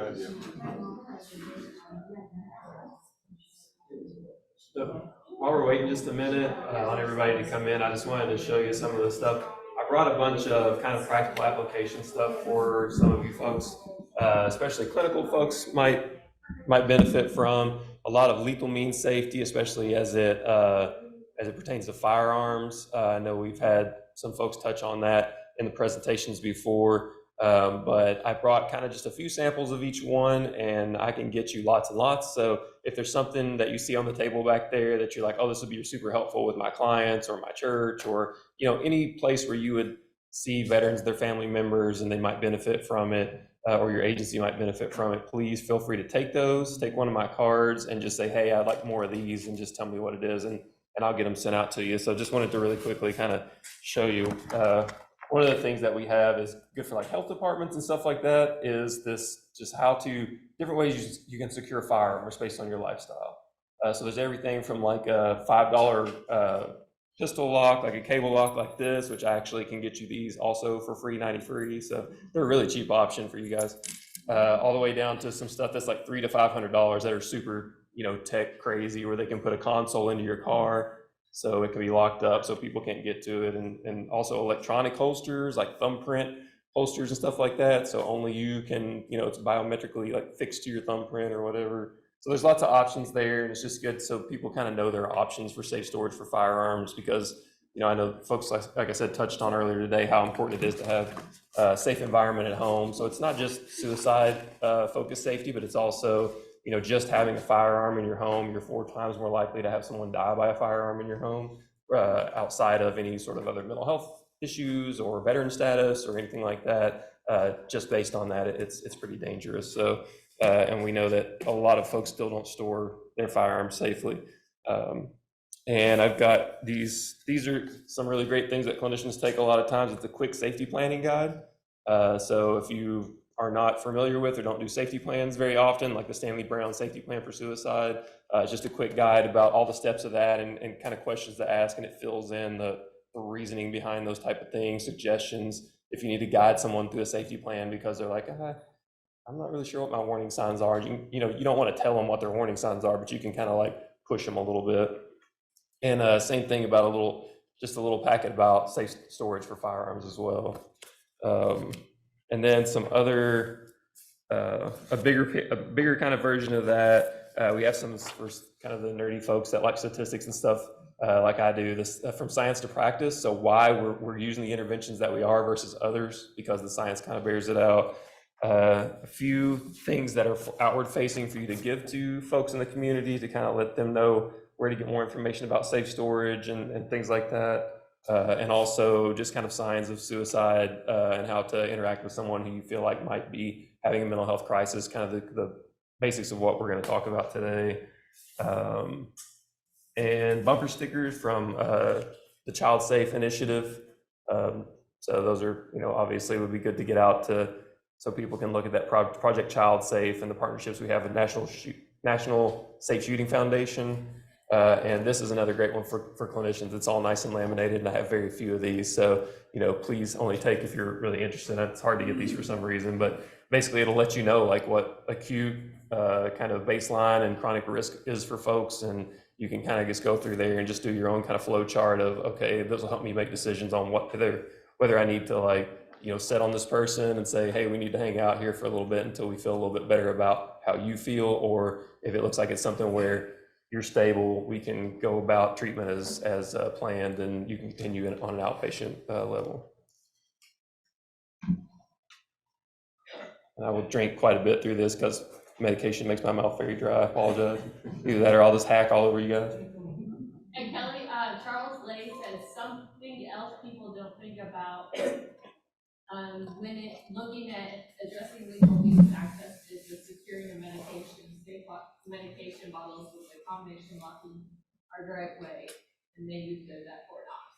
idea. So while we're waiting just a minute on everybody to come in, I just wanted to show you some of the stuff. I brought a bunch of kind of practical application stuff for some of you folks, especially clinical folks might benefit from. A lot of lethal means safety, especially as it pertains to firearms. I know we've had some folks touch on that in the presentations before, but I brought kind of just a few samples of each one, and I can get you lots and lots. So if there's something that you see on the table back there that you're like, oh, this would be super helpful with my clients or my church, or any place where you would see veterans, their family members, and they might benefit from it, or your agency might benefit from it, please feel free to take those, take one of my cards and just say, hey, I'd like more of these, and just tell me what it is, and I'll get them sent out to you. So just wanted to really quickly kind of show you. One of the things that we have is good for like health departments and stuff like that is this, just different ways you can secure a firearm based on your lifestyle. So there's everything from like a $5 pistol lock, like a cable lock like this, which actually can get you these also for free, 90 free. So they're a really cheap option for you guys. All the way down to some stuff that's like $300 to $500 that are super, tech crazy, where they can put a console into your car so it can be locked up so people can't get to it. And also electronic holsters, like thumbprint holsters and stuff like that. So only you can, it's biometrically like fixed to your thumbprint or whatever. So there's lots of options there, and it's just good so people kind of know there are options for safe storage for firearms, because I know folks, like I said, touched on earlier today how important it is to have a safe environment at home. So it's not just suicide focused safety, but it's also just having a firearm in your home. You're 4 times more likely to have someone die by a firearm in your home outside of any sort of other mental health issues or veteran status or anything like that. Just based on that, it's pretty dangerous. So. And we know that a lot of folks still don't store their firearms safely. And I've got these are some really great things that clinicians take a lot of times. It's a quick safety planning guide. So if you are not familiar with or don't do safety plans very often, like the Stanley Brown safety plan for suicide, it's just a quick guide about all the steps of that and kind of questions to ask, and it fills in the reasoning behind those type of things, suggestions, if you need to guide someone through a safety plan because they're like, I'm not really sure what my warning signs are. You don't want to tell them what their warning signs are, but you can kind of like push them a little bit. And same thing about just a little packet about safe storage for firearms as well. And then some other, a bigger kind of version of that. We have some for kind of the nerdy folks that like statistics and stuff, like I do, this from science to practice. So why we're using the interventions that we are versus others, because the science kind of bears it out. A few things that are outward facing for you to give to folks in the community to kind of let them know where to get more information about safe storage and things like that. And also just kind of signs of suicide and how to interact with someone who you feel like might be having a mental health crisis, kind of the basics of what we're going to talk about today. And bumper stickers from the Child Safe Initiative. So those are, obviously would be good to get out so people can look at that Project Child Safe and the partnerships we have with National Safe Shooting Foundation. And this is another great one for clinicians. It's all nice and laminated, and I have very few of these. So, please only take if you're really interested. It's hard to get these for some reason, but basically it'll let you know like what acute kind of baseline and chronic risk is for folks. And you can kind of just go through there and just do your own kind of flow chart of, okay, this will help me make decisions on whether I need to set on this person and say, hey, we need to hang out here for a little bit until we feel a little bit better about how you feel. Or if it looks like it's something where you're stable, we can go about treatment as planned, and you can continue on an outpatient level. And I will drink quite a bit through this because medication makes my mouth very dry. I apologize. Either that or I'll just hack all over you guys. And Kelly, Charles Lay says something else people don't think about when looking at addressing lethal means access is the securing of medication. Safe medication bottles with a combination locking are the right way, and then you go that or not.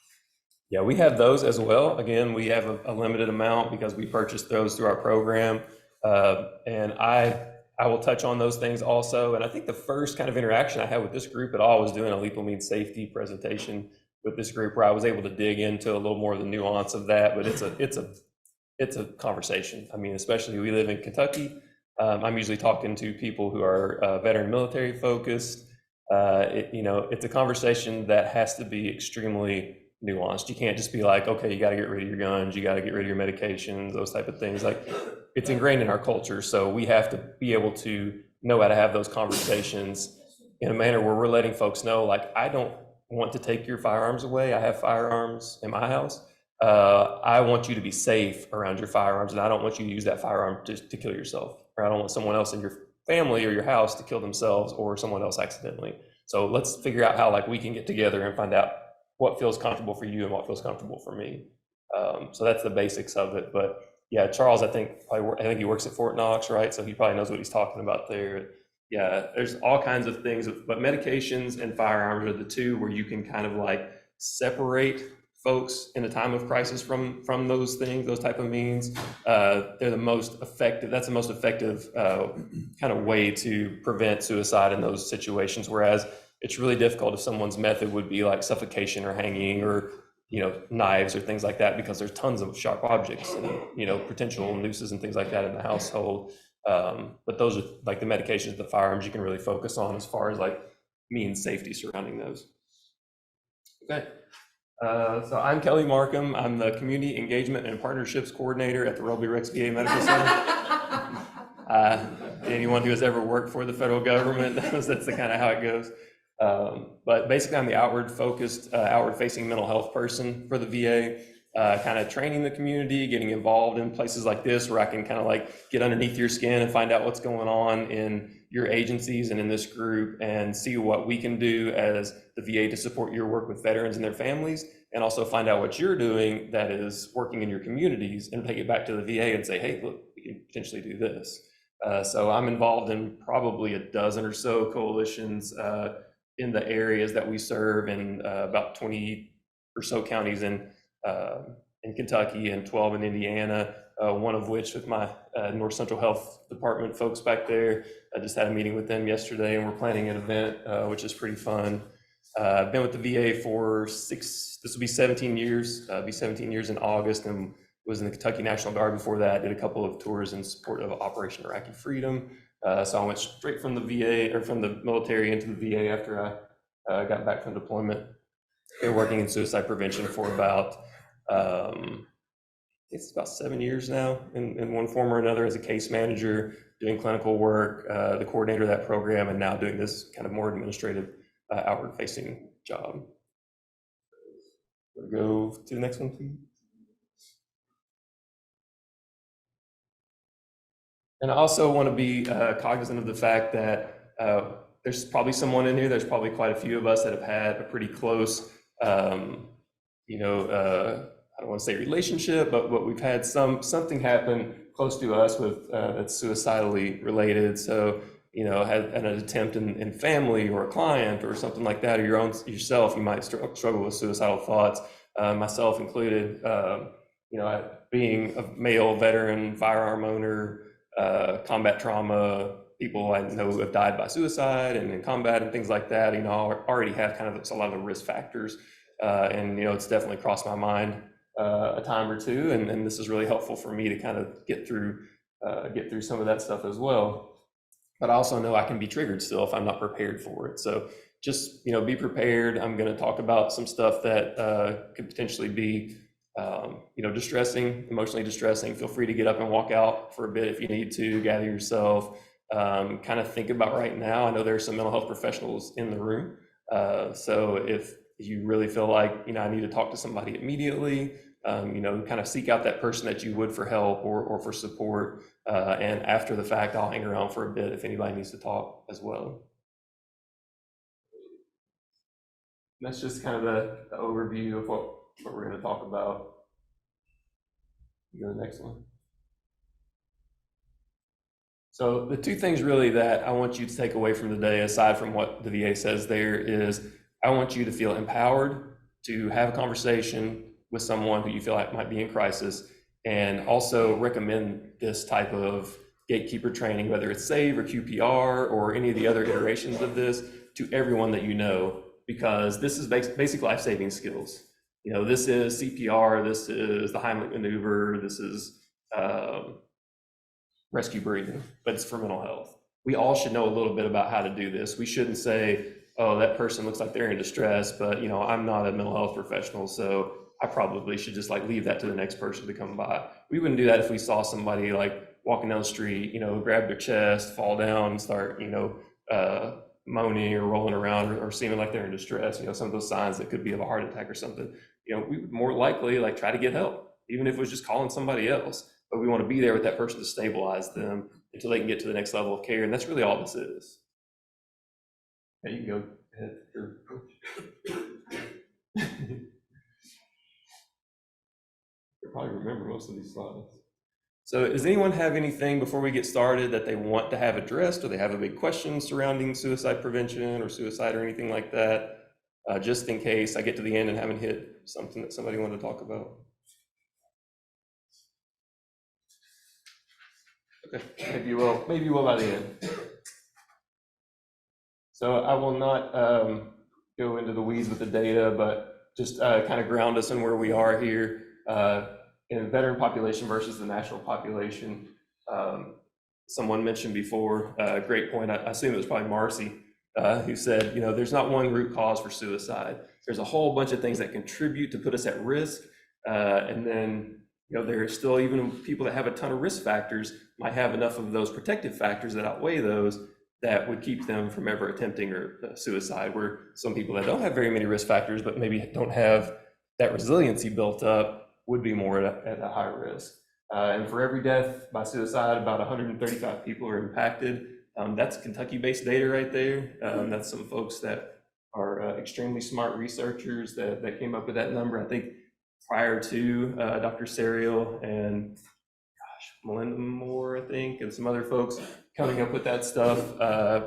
Yeah, we have those as well. Again, we have a limited amount because we purchased those through our program. And I will touch on those things also. And I think the first kind of interaction I had with this group at all was doing a lethal means safety presentation with this group, where I was able to dig into a little more of the nuance of that. But it's a conversation. I mean, especially we live in Kentucky. I'm usually talking to people who are veteran military focused. It's a conversation that has to be extremely nuanced. You can't just be like, okay, you got to get rid of your guns, you got to get rid of your medications, those type of things. Like, it's ingrained in our culture, so we have to be able to know how to have those conversations in a manner where we're letting folks know, like, I don't want to take your firearms away. I have firearms in my house. I want you to be safe around your firearms, and I don't want you to use that firearm to kill yourself, or I don't want someone else in your family or your house to kill themselves or someone else accidentally. So let's figure out how, like, we can get together and find out what feels comfortable for you and what feels comfortable for me. So that's the basics of it. But yeah, Charles, I think he works at Fort Knox, right? So he probably knows what he's talking about there. Yeah, there's all kinds of things, but medications and firearms are the two where you can kind of like separate folks in a time of crisis from those things, those type of means. They're the most effective. That's the most effective kind of way to prevent suicide in those situations. Whereas it's really difficult if someone's method would be like suffocation or hanging or knives or things like that, because there's tons of sharp objects and potential nooses and things like that in the household. But those are like the medications, the firearms you can really focus on as far as like means safety surrounding those. Okay. So I'm Kelly Marcum. I'm the Community Engagement and Partnerships Coordinator at the Robley VA Medical Center. Anyone who has ever worked for the federal government knows that's the kind of how it goes. But basically, I'm the outward-facing mental health person for the VA, kind of training the community, getting involved in places like this where I can kind of like get underneath your skin and find out what's going on in your agencies and in this group, and see what we can do as the VA to support your work with veterans and their families, and also find out what you're doing that is working in your communities and take it back to the VA and say, hey, look, we can potentially do this. So I'm involved in probably a dozen or so coalitions in the areas that we serve, in about 20 or so counties in Kentucky and 12 in Indiana, one of which with my North Central Health Department folks back there. I just had a meeting with them yesterday, and we're planning an event, which is pretty fun. I've been with the VA for this will be 17 years, be 17 years in August, and was in the Kentucky National Guard before that. Did a couple of tours in support of Operation Iraqi Freedom. So I went straight from the VA, or from the military, into the VA after I got back from deployment. Been working in suicide prevention for about, it's about 7 years now, in one form or another, as a case manager, doing clinical work, the coordinator of that program, and now doing this kind of more administrative, outward-facing job. We'll go to the next one, please. And I also want to be cognizant of the fact that there's probably someone in here, there's probably quite a few of us that have had a pretty close, I don't want to say relationship, but we've had something happen close to us with that's suicidally related. So, had an attempt in family or a client or something like that, or yourself, you might struggle with suicidal thoughts, myself included. Being a male veteran, firearm owner, combat trauma, people I know have died by suicide and in combat and things like that, already have kind of a lot of the risk factors. And it's definitely crossed my mind a time or two, and this is really helpful for me to kind of get through some of that stuff as well. But I also know I can be triggered still if I'm not prepared for it. So just be prepared. I'm going to talk about some stuff that could potentially be distressing, emotionally distressing. Feel free to get up and walk out for a bit if you need to, gather yourself, kind of think about right now. I know there are some mental health professionals in the room. So if you really feel like, I need to talk to somebody immediately, kind of seek out that person that you would for help or for support. And after the fact, I'll hang around for a bit if anybody needs to talk as well. And that's just kind of the overview of what we're going to talk about. Go to the next one. So the two things really that I want you to take away from today, aside from what the VA says there, is I want you to feel empowered to have a conversation with someone who you feel like might be in crisis, and also recommend this type of gatekeeper training, whether it's S.A.V.E or QPR or any of the other iterations of this, to everyone that you know, because this is basic life-saving skills. This is CPR, this is the Heimlich maneuver, this is rescue breathing, but it's for mental health. We all should know a little bit about how to do this. We shouldn't say, oh, that person looks like they're in distress, but I'm not a mental health professional, so I probably should just like leave that to the next person to come by. We wouldn't do that if we saw somebody like walking down the street, grab their chest, fall down, and start, moaning or rolling around or seeming like they're in distress. Some of those signs that could be of a heart attack or something. We would more likely like try to get help, even if it was just calling somebody else. But we want to be there with that person to stabilize them until they can get to the next level of care, and that's really all this is. Yeah, you can go ahead. You'll probably remember most of these slides. So does anyone have anything before we get started that they want to have addressed, or they have a big question surrounding suicide prevention or suicide or anything like that? Just in case I get to the end and haven't hit something that somebody wanted to talk about. Okay, maybe you will by the end. So I will not go into the weeds with the data, but just kind of ground us in where we are here in the veteran population versus the national population. Someone mentioned before, great point, I assume it was probably Marcy, who said, there's not one root cause for suicide. There's a whole bunch of things that contribute to put us at risk. And then, there are still, even people that have a ton of risk factors might have enough of those protective factors that outweigh those that would keep them from ever attempting suicide, where some people that don't have very many risk factors, but maybe don't have that resiliency built up, would be more at a high risk. And for every death by suicide, about 135 people are impacted. That's Kentucky-based data right there. That's some folks that are extremely smart researchers that came up with that number. I think prior to Dr. Serial and Melinda Moore, I think, and some other folks coming up with that stuff,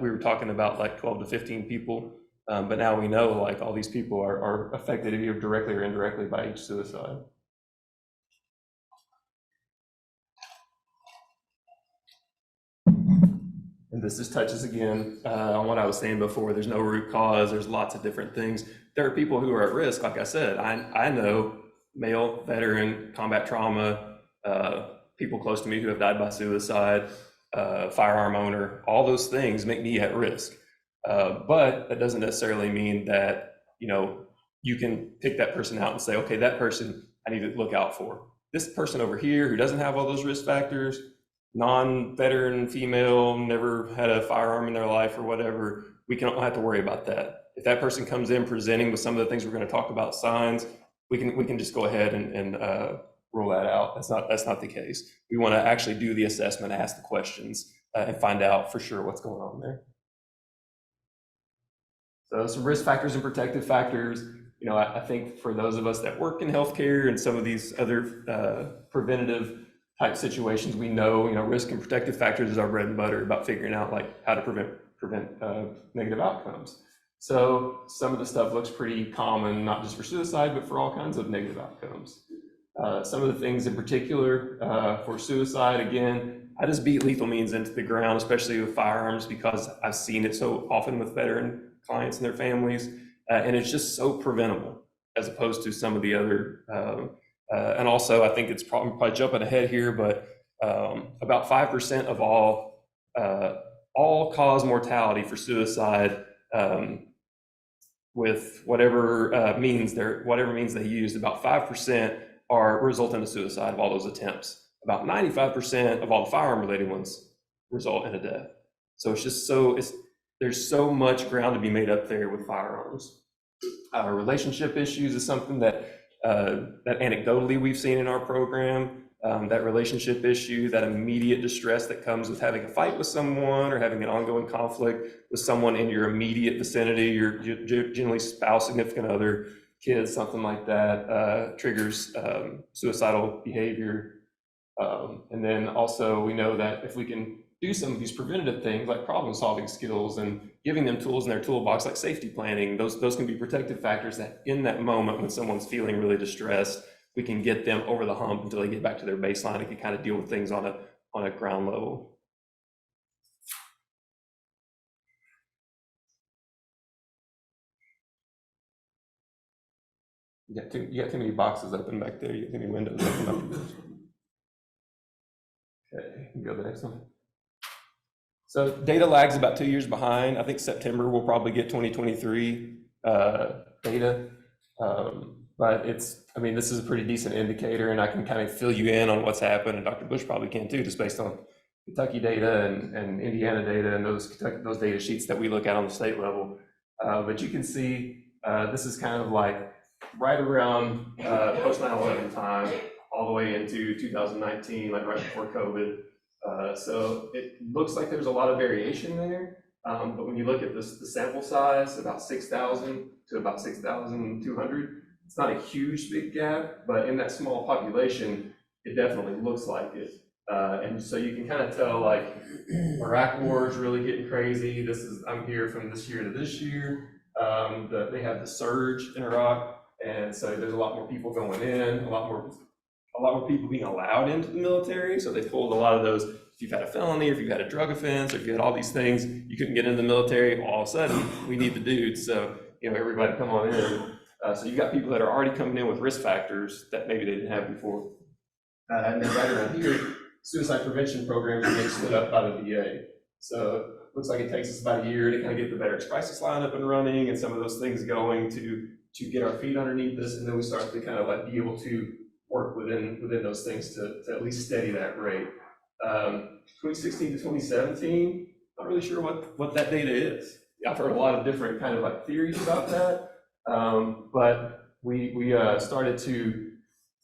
we were talking about like 12 to 15 people. But now we know like all these people are affected either directly or indirectly by each suicide. And this just touches again on what I was saying before. There's no root cause. There's lots of different things. There are people who are at risk. Like I said, I know male, veteran, combat trauma, people close to me who have died by suicide, firearm owner, all those things make me at risk. But that doesn't necessarily mean that, you can pick that person out and say, okay, that person I need to look out for. This person over here who doesn't have all those risk factors, non-veteran female, never had a firearm in their life or whatever, we don't have to worry about that. If that person comes in presenting with some of the things we're going to talk about, signs, we can just go ahead and rule that out. That's not the case. We want to actually do the assessment, ask the questions, and find out for sure what's going on there. So some risk factors and protective factors. I think for those of us that work in healthcare and some of these other preventative type situations, we know, risk and protective factors is our bread and butter about figuring out like how to prevent negative outcomes. So some of the stuff looks pretty common, not just for suicide, but for all kinds of negative outcomes. Some of the things in particular for suicide, again, I just beat lethal means into the ground, especially with firearms, because I've seen it so often with veteran clients and their families, and it's just so preventable as opposed to some of the other and also, I think it's probably jumping ahead here, but about 5% of all cause mortality for suicide with whatever means they used, about 5% are result in a suicide of all those attempts. About 95% of all the firearm-related ones result in a death. So it's just there's so much ground to be made up there with firearms. Relationship issues is something that anecdotally we've seen in our program, that relationship issue, that immediate distress that comes with having a fight with someone or having an ongoing conflict with someone in your immediate vicinity, your generally spouse, significant other, kids, something like that, triggers suicidal behavior. And then also we know that if we can do some of these preventative things like problem solving skills and giving them tools in their toolbox like safety planning, those can be protective factors that in that moment when someone's feeling really distressed, we can get them over the hump until they get back to their baseline and can kind of deal with things on a ground level. You got too many boxes open back there. You got too many windows open up. Okay, can go to the next one. So data lags about 2 years behind. I think September we'll probably get 2023 data. But I mean, this is a pretty decent indicator, and I can kind of fill you in on what's happened, and Dr. Bush probably can too, just based on Kentucky data and Indiana data and those data sheets that we look at on the state level. But you can see this is kind of like right around post 9/11 time, all the way into 2019, like right before COVID. So it looks like there's a lot of variation there. But when you look at the sample size, about 6,000 to about 6,200, it's not a huge big gap, but in that small population, it definitely looks like it. And so you can kind of tell, like, Iraq war is really getting crazy. I'm here from this year to this year. They have the surge in Iraq, and so there's a lot more people going in, a lot more people being allowed into the military. So they pulled a lot of those. If you've had a felony, or if you've had a drug offense, or if you had all these things, you couldn't get into the military. All of a sudden, we need the dudes. So, everybody come on in. So you've got people that are already coming in with risk factors that maybe they didn't have before. And then right around here, suicide prevention programs are being stood up by the VA. So it looks like it takes us about a year to kind of get the Veterans Crisis Line up and running and some of those things going to get our feet underneath us. And then we start to kind of like be able to work within those things to at least steady that rate. 2016 to 2017, not really sure what that data is. I've heard a lot of different kind of like theories about that. But we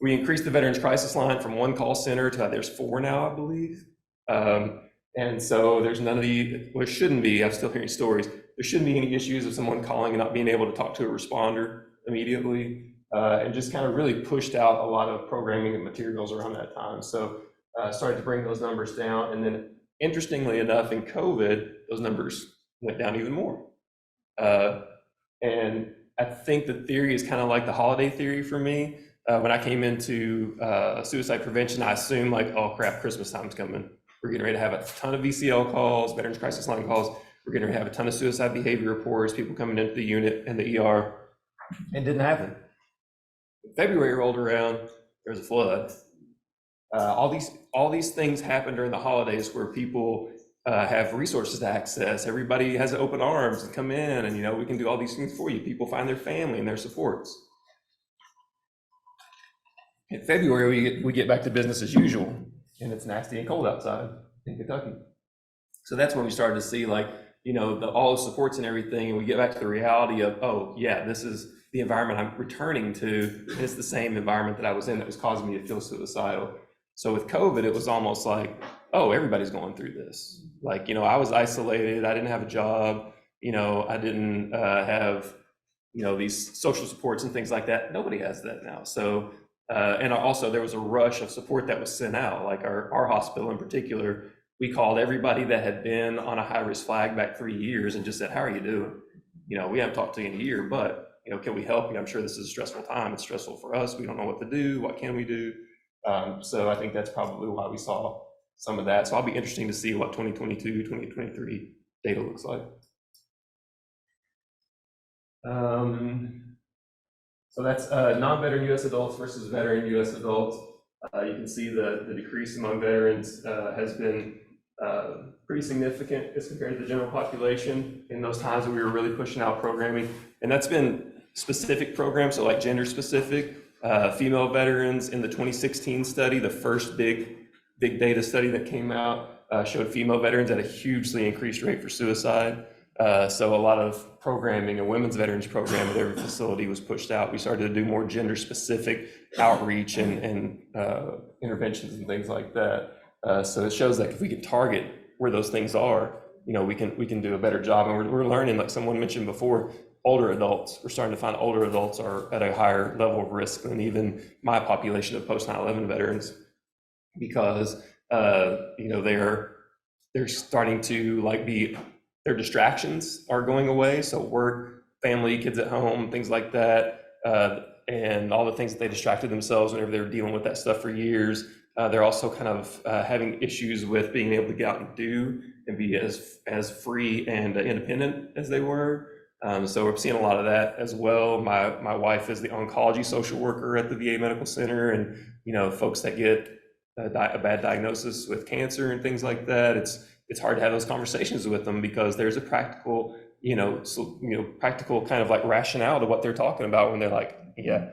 increased the Veterans Crisis Line from 1 call center to there's 4 now, I believe. And so there's none of well, it shouldn't be, I'm still hearing stories, there shouldn't be any issues of someone calling and not being able to talk to a responder immediately, and just kind of really pushed out a lot of programming and materials around that time. So started to bring those numbers down. And then interestingly enough, in COVID, those numbers went down even more. And I think the theory is kind of like the holiday theory for me. When I came into suicide prevention, I assumed like, oh crap, Christmas time's coming. We're getting ready to have a ton of VCL calls, Veterans Crisis Line calls. We're getting ready to have a ton of suicide behavior reports, people coming into the unit and the ER. It didn't happen. February rolled around, there was a flood. All these things happen during the holidays where people have resources to access. Everybody has open arms and come in, and we can do all these things for you. People find their family and their supports. In February, we get back to business as usual, and it's nasty and cold outside in Kentucky. So that's when we started to see, like, all the supports and everything, and we get back to the reality of, oh yeah, this is the environment I'm returning to, and it's the same environment that I was in that was causing me to feel suicidal. So with COVID, it was almost like, oh, everybody's going through this. Like, I was isolated, I didn't have a job, I didn't have, these social supports and things like that. Nobody has that now. So, and also there was a rush of support that was sent out, like our hospital in particular. We called everybody that had been on a high-risk flag back 3 years and just said, how are you doing? We haven't talked to you in a year, but, can we help you? I'm sure this is a stressful time. It's stressful for us. We don't know what to do. What can we do? So I think that's probably why we saw some of that. So I'll be interesting to see what 2022, 2023 data looks like. So that's non-veteran U.S. adults versus veteran U.S. adults. You can see the decrease among veterans has been pretty significant as compared to the general population in those times that we were really pushing out programming. And that's been specific programs, so like gender specific. Female veterans in the 2016 study, the first big data study that came out, showed female veterans at a hugely increased rate for suicide. So a lot of programming, a women's veterans program at every facility was pushed out. We started to do more gender specific outreach and interventions and things like that. So it shows that if we can target where those things are, we can do a better job. And we're learning, like someone mentioned before, older adults. We're starting to find older adults are at a higher level of risk than even my population of post 9/11 veterans, because they're starting to their distractions are going away. So work, family, kids at home, things like that, and all the things that they distracted themselves whenever they were dealing with that stuff for years. They're also kind of having issues with being able to get out and do and be as free and independent as they were. So we're seeing a lot of that as well. My wife is the oncology social worker at the VA Medical Center, and folks that get a bad diagnosis with cancer and things like that, it's hard to have those conversations with them because there's a practical, practical kind of like rationale to what they're talking about when they're like, yeah,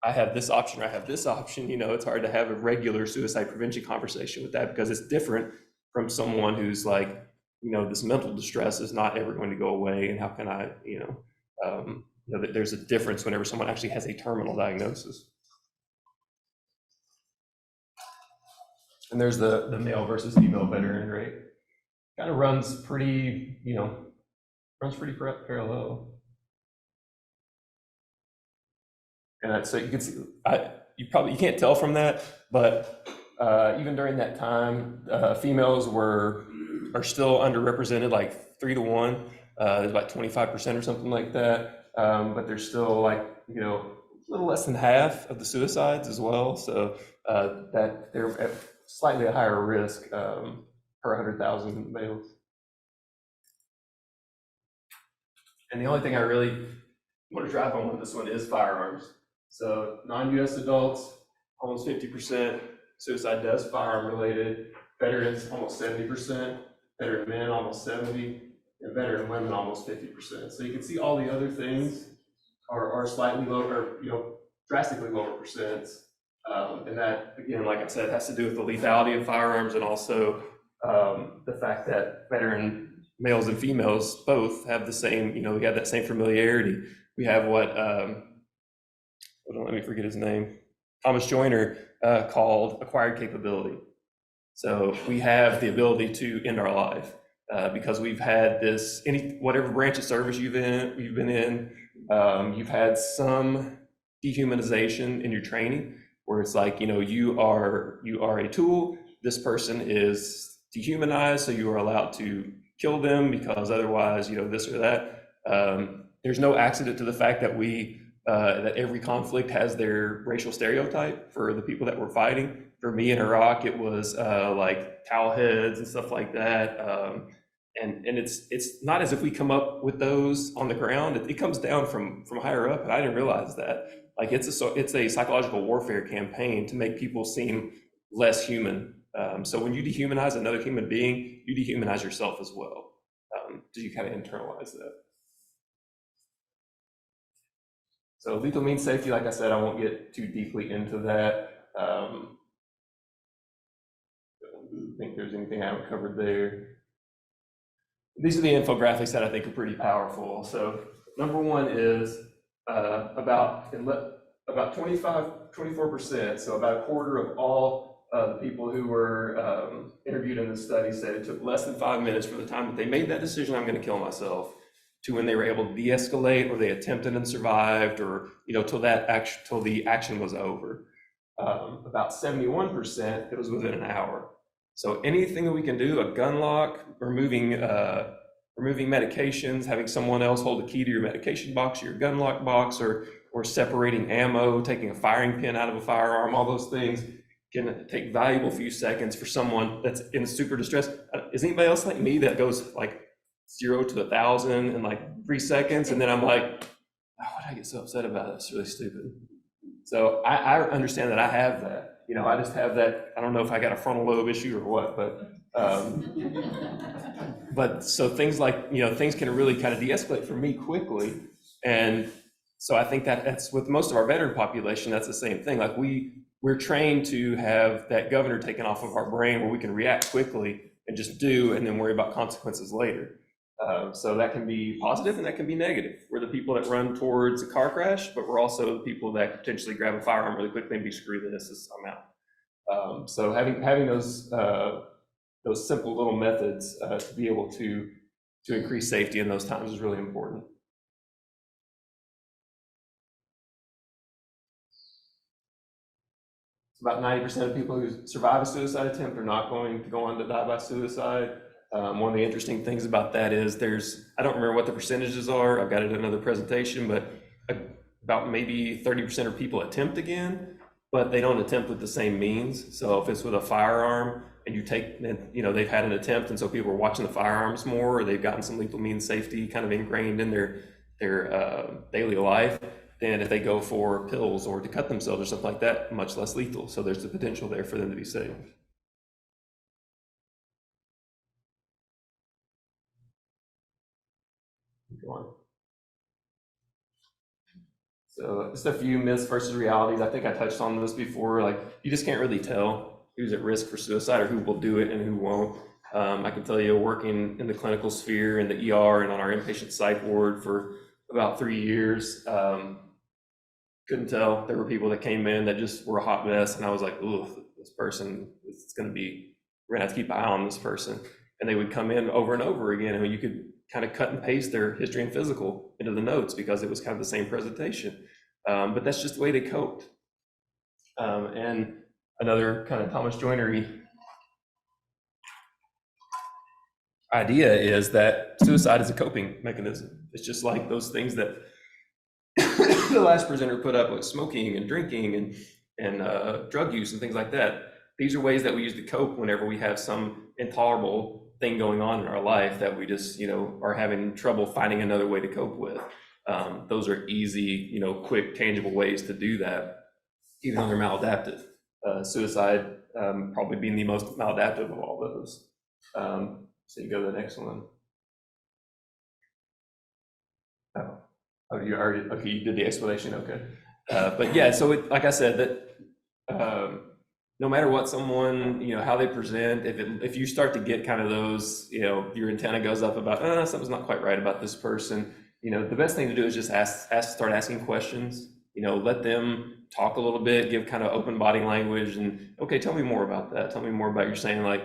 I have this option, or I have this option. It's hard to have a regular suicide prevention conversation with that because it's different from someone who's like, this mental distress is not ever going to go away, and how can I, there's a difference whenever someone actually has a terminal diagnosis. And there's the male versus female veteran rate. Kind of runs pretty, parallel. And so you can see, you can't tell from that, but even during that time, females are still underrepresented, like 3 to 1. There's about 25% or something like that. But there's still like, a little less than half of the suicides as well. So that they're at slightly a higher risk per 100,000 males. And the only thing I really want to drive home with this one is firearms. So non-US adults, almost 50%, suicide deaths firearm related, veterans almost 70%, veteran men almost 70%, and veteran women almost 50%. So you can see all the other things are slightly lower, drastically lower percents. And that, again, like I said, has to do with the lethality of firearms, and also the fact that veteran males and females both have the same, we have that same familiarity. We have what, let me forget his name, Thomas Joyner called acquired capability. So we have the ability to end our life because we've had this, whatever branch of service you've been in, you've had some dehumanization in your training, where it's like, you are a tool. This person is dehumanized, so you are allowed to kill them because otherwise, this or that. There's no accident to the fact that that every conflict has their racial stereotype for the people that we're fighting. For me in Iraq, it was like towel heads and stuff like that. And it's not as if we come up with those on the ground. It comes down from higher up, and I didn't realize that. Like it's a psychological warfare campaign to make people seem less human. So when you dehumanize another human being, you dehumanize yourself as well. So you kind of internalize that. So lethal means safety, like I said, I won't get too deeply into that. I don't think there's anything I haven't covered there. These are the infographics that I think are pretty powerful. So number one is about 24%, so about a quarter of all the people who were interviewed in the study said it took less than 5 minutes from the time that they made that decision, I'm going to kill myself, to when they were able to de-escalate, or they attempted and survived, or till the action was over. About 71%, it was within an hour. So anything that we can do, a gun lock, removing medications, having someone else hold the key to your medication box, or your gun lock box, or separating ammo, taking a firing pin out of a firearm, all those things can take valuable few seconds for someone that's in super distress. Is anybody else like me that goes like 0 to 1,000 in like 3 seconds, and then I'm like, oh, what did I get so upset about? It's really stupid. So I understand that I have that. I just have that. I don't know if I got a frontal lobe issue or what, but so things like, things can really kind of de-escalate for me quickly. And so I think that's with most of our veteran population, that's the same thing. Like we're trained to have that governor taken off of our brain, where we can react quickly and just do, and then worry about consequences later. So that can be positive and that can be negative. We're the people that run towards a car crash, but we're also the people that potentially grab a firearm really quickly and be screw this, I'm out. So having those simple little methods to be able to increase safety in those times is really important. About 90% of people who survive a suicide attempt are not going to go on to die by suicide. One of the interesting things about that is I don't remember what the percentages are. I've got it in another presentation, but about maybe 30% of people attempt again, but they don't attempt with the same means. So if it's with a firearm and they've had an attempt, and so people are watching the firearms more, or they've gotten some lethal means safety kind of ingrained in their daily life, than if they go for pills or to cut themselves or something like that, much less lethal. So there's the potential there for them to be saved. Go on. So just a few myths versus realities. I think I touched on this before. Like, you just can't really tell who's at risk for suicide or who will do it and who won't. I can tell you, working in the clinical sphere, in the ER and on our inpatient psych ward for about 3 years, couldn't tell. There were people that came in that just were a hot mess, and I was like, "Ooh, this person, it's going to be, we're going to have to keep an eye on this person." And they would come in over and over again, and you could kind of cut and paste their history and physical into the notes because it was kind of the same presentation. But that's just the way they coped. And another kind of Thomas Joinery idea is that suicide is a coping mechanism. It's just like those things that the last presenter put up, like smoking and drinking and drug use and things like that. These are ways that we use to cope whenever we have some intolerable thing going on in our life that we just, are having trouble finding another way to cope with. Those are easy, quick, tangible ways to do that, even though they're maladaptive. Suicide probably being the most maladaptive of all those. So you go to the next one. Oh, you already, okay, you did the explanation, okay. But yeah, so like I said, that no matter what someone, how they present, if you start to get kind of those, your antenna goes up about, something's not quite right about this person, the best thing to do is just start asking questions, let them talk a little bit, give kind of open body language, and okay, tell me more about that. Tell me more about, you're saying like,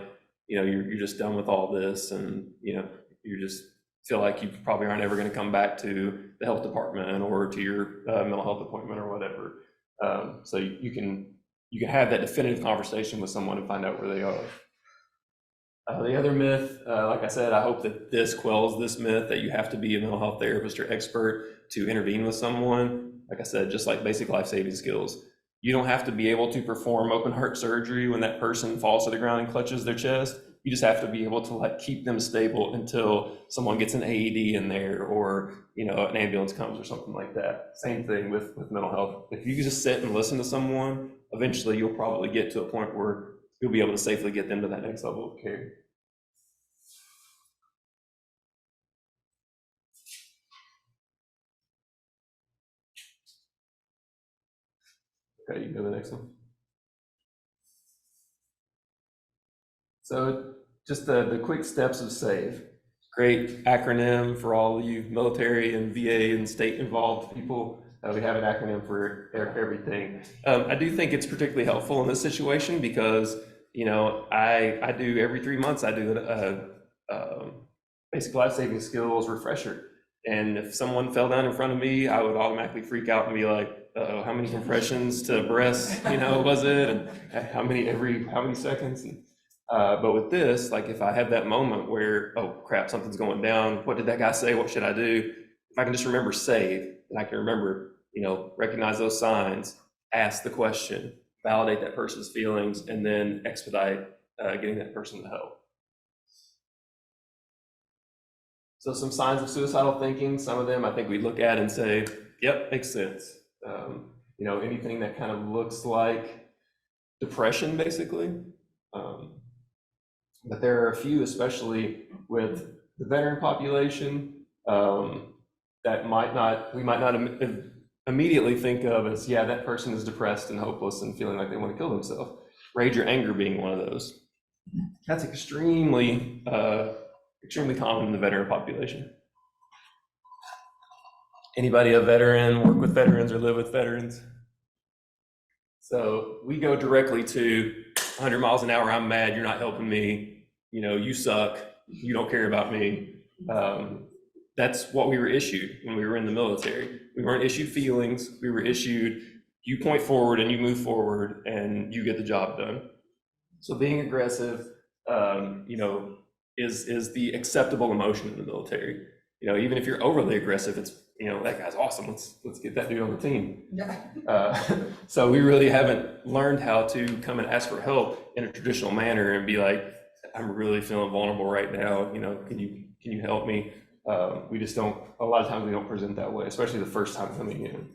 you're just done with all this, and you just feel like you probably aren't ever going to come back to the health department or to your mental health appointment or whatever. So you can have that definitive conversation with someone and find out where they are. The other myth, like I said, I hope that this quells this myth that you have to be a mental health therapist or expert to intervene with someone. Like I said, just like basic life-saving skills, you don't have to be able to perform open heart surgery when that person falls to the ground and clutches their chest. You just have to be able to keep them stable until someone gets an AED in there, or an ambulance comes or something like that. Same thing with mental health. If you just sit and listen to someone, eventually you'll probably get to a point where you'll be able to safely get them to that next level of care. Okay, you can go to the next one. So just the quick steps of S.A.V.E. Great acronym for all you military and VA and state involved people. We have an acronym for everything. I do think it's particularly helpful in this situation because, I do every 3 months, I do a basic life-saving skills refresher. And if someone fell down in front of me, I would automatically freak out and be like, how many compressions to breast, was it? And how many seconds? But with this, like if I have that moment where, oh crap, something's going down, what did that guy say? What should I do? If I can just remember S.A.V.E, and I can remember, recognize those signs, ask the question, validate that person's feelings, and then expedite getting that person to help. So some signs of suicidal thinking, some of them I think we look at and say, yep, makes sense. Anything that kind of looks like depression, basically. But there are a few, especially with the veteran population, that we might not immediately think of as, yeah, that person is depressed and hopeless and feeling like they want to kill themselves. Rage or anger being one of those. That's extremely common in the veteran population. Anybody a veteran, work with veterans or live with veterans? So we go directly to 100 miles an hour, I'm mad, you're not helping me, you suck, you don't care about me. That's what we were issued when we were in the military. We weren't issued feelings, we were issued, you point forward and you move forward and you get the job done. So being aggressive, is the acceptable emotion in the military. Even if you're overly aggressive, it's, that guy's awesome, let's get that dude on the team. So we really haven't learned how to come and ask for help in a traditional manner and be like, I'm really feeling vulnerable right now, can you help me? We just don't, a lot of times we don't present that way, especially the first time coming in.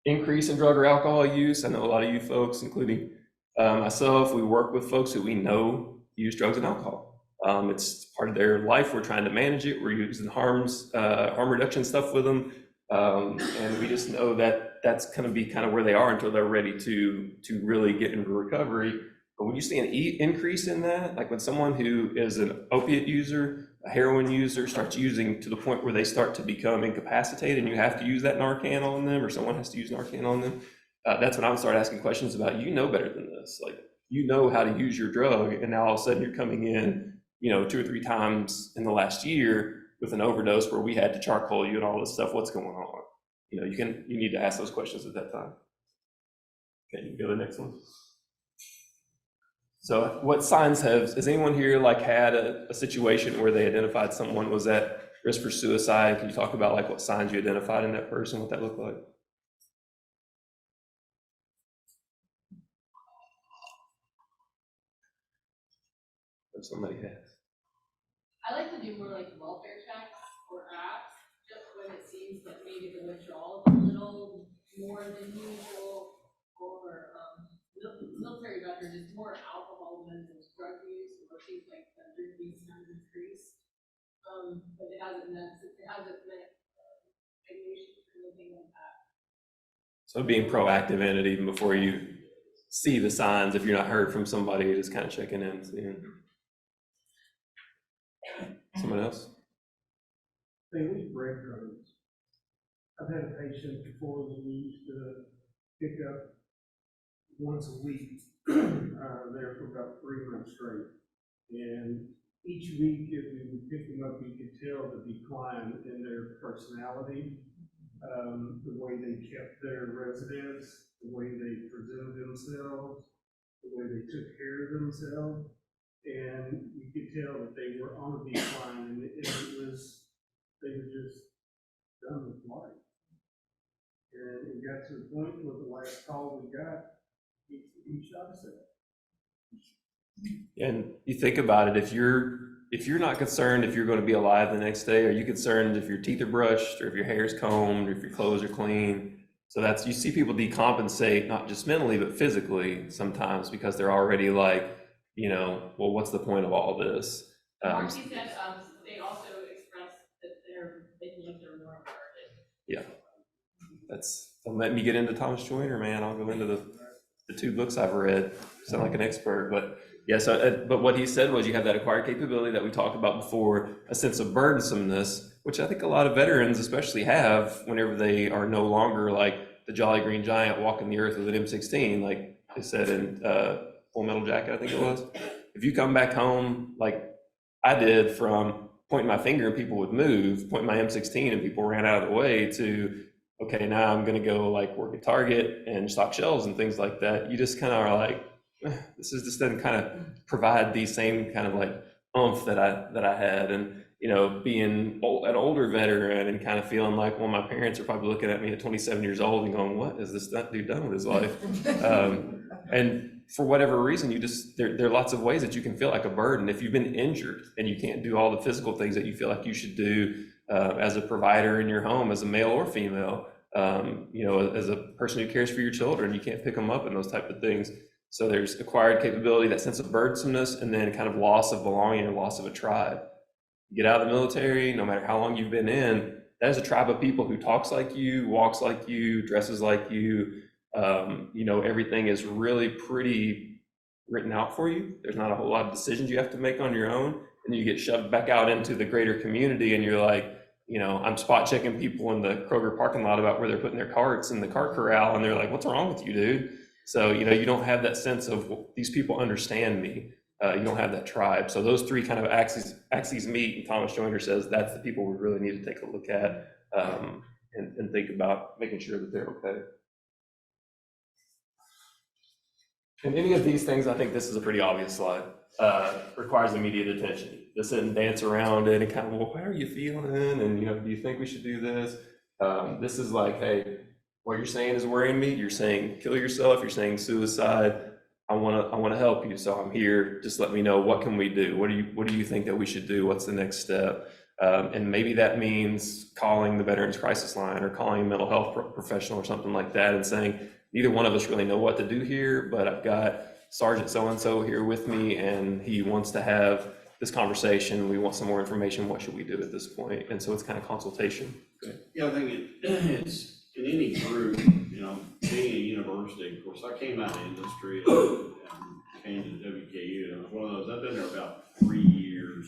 Increase in drug or alcohol use. I know a lot of you folks, including myself, we work with folks who we know use drugs and alcohol. It's part of their life. We're trying to manage it. We're using harm reduction stuff with them. And we just know that that's going to be kind of where they are until they're ready to really get into recovery. But when you see an increase in that, like when someone who is an opiate user, a heroin user starts using to the point where they start to become incapacitated and you have to use that Narcan on them, or someone has to use Narcan on them, that's when I would start asking questions about, you know better than this. Like, you know how to use your drug, and now all of a sudden you're coming in, 2 or 3 times in the last year with an overdose where we had to charcoal you and all this stuff. What's going on? You need to ask those questions at that time. Okay, you can go to the next one. So what signs has anyone here like had a situation where they identified someone was at risk for suicide? Can you talk about like what signs you identified in that person, what that looked like? If somebody has. I like to do more like welfare checks or apps, just when it seems that maybe the withdrawal is a little more than usual, or military veteran is more alcohol than drug use, or seems like the drinking has increased. But it hasn't meant regulation or anything like that. So being proactive in it even before you see the signs, if you're not heard from somebody, just kind of checking in, seeing. Someone else? They leave breadcrumbs. I've had a patient before that we used to pick up once a week, there for about 3 months straight. And each week, if we would pick them up, you could tell the decline in their personality, the way they kept their residence, the way they presented themselves, the way they took care of themselves. And you could tell that they were on a decline, and they were just done with life. And it got to the point where the last call we got, he shot himself. And you think about it, if you're not concerned if you're going to be alive the next day, are you concerned if your teeth are brushed or if your hair is combed or if your clothes are clean? So you see people decompensate, not just mentally, but physically sometimes because they're already like, well, what's the point of all this? Marcy said they also express that they feel like they're more guarded. Yeah. Don't let me get into Thomas Joyner, man. I'll go into the 2 books I've read. Sound like an expert, but yeah. So, but what he said was you have that acquired capability that we talked about before, a sense of burdensomeness, which I think a lot of veterans especially have whenever they are no longer like the Jolly Green Giant walking the earth with an M16, like they said in Full Metal Jacket, I think it was. If you come back home like I did from pointing my finger and people would move, pointing my M16 and people ran out of the way, to okay, now I'm going to go like work at Target and stock shelves and things like that. You just kind of are like, this doesn't kind of provide the same kind of like oomph that I had. And being an older veteran and kind of feeling like, well, my parents are probably looking at me at 27 years old and going, what is this dude done with his life? And for whatever reason, there are lots of ways that you can feel like a burden. If you've been injured and you can't do all the physical things that you feel like you should do as a provider in your home, as a male or female, as a person who cares for your children, you can't pick them up and those type of things. So there's acquired capability, that sense of burdensomeness, and then kind of loss of belonging and loss of a tribe. You get out of the military, no matter how long you've been in, that is a tribe of people who talks like you, walks like you, dresses like you. Everything is really pretty written out for you. There's not a whole lot of decisions you have to make on your own. And you get shoved back out into the greater community and you're like, I'm spot checking people in the Kroger parking lot about where they're putting their carts in the cart corral. And they're like, what's wrong with you, dude? So, you don't have that sense of, well, these people understand me. You don't have that tribe. So those 3 kind of axes meet, and Thomas Joyner says that's the people we really need to take a look at and think about making sure that they're okay. And any of these things, I think this is a pretty obvious slide, requires immediate attention. Just sit and dance around it and kind of, well, how are you feeling? And, do you think we should do this? This is like, hey, what you're saying is worrying me. You're saying kill yourself. You're saying suicide. I want to help you. So I'm here. Just let me know, what can we do? What do you think that we should do? What's the next step? And maybe that means calling the Veterans Crisis Line or calling a mental health professional or something like that and saying, neither one of us really know what to do here, but I've got Sergeant so-and-so here with me and he wants to have this conversation. We want some more information. What should we do at this point? And so it's kind of consultation. Yeah, I think it's in any group, being a university, of course, I came out of industry and came to WKU, and it was one of those, I've been there about 3 years.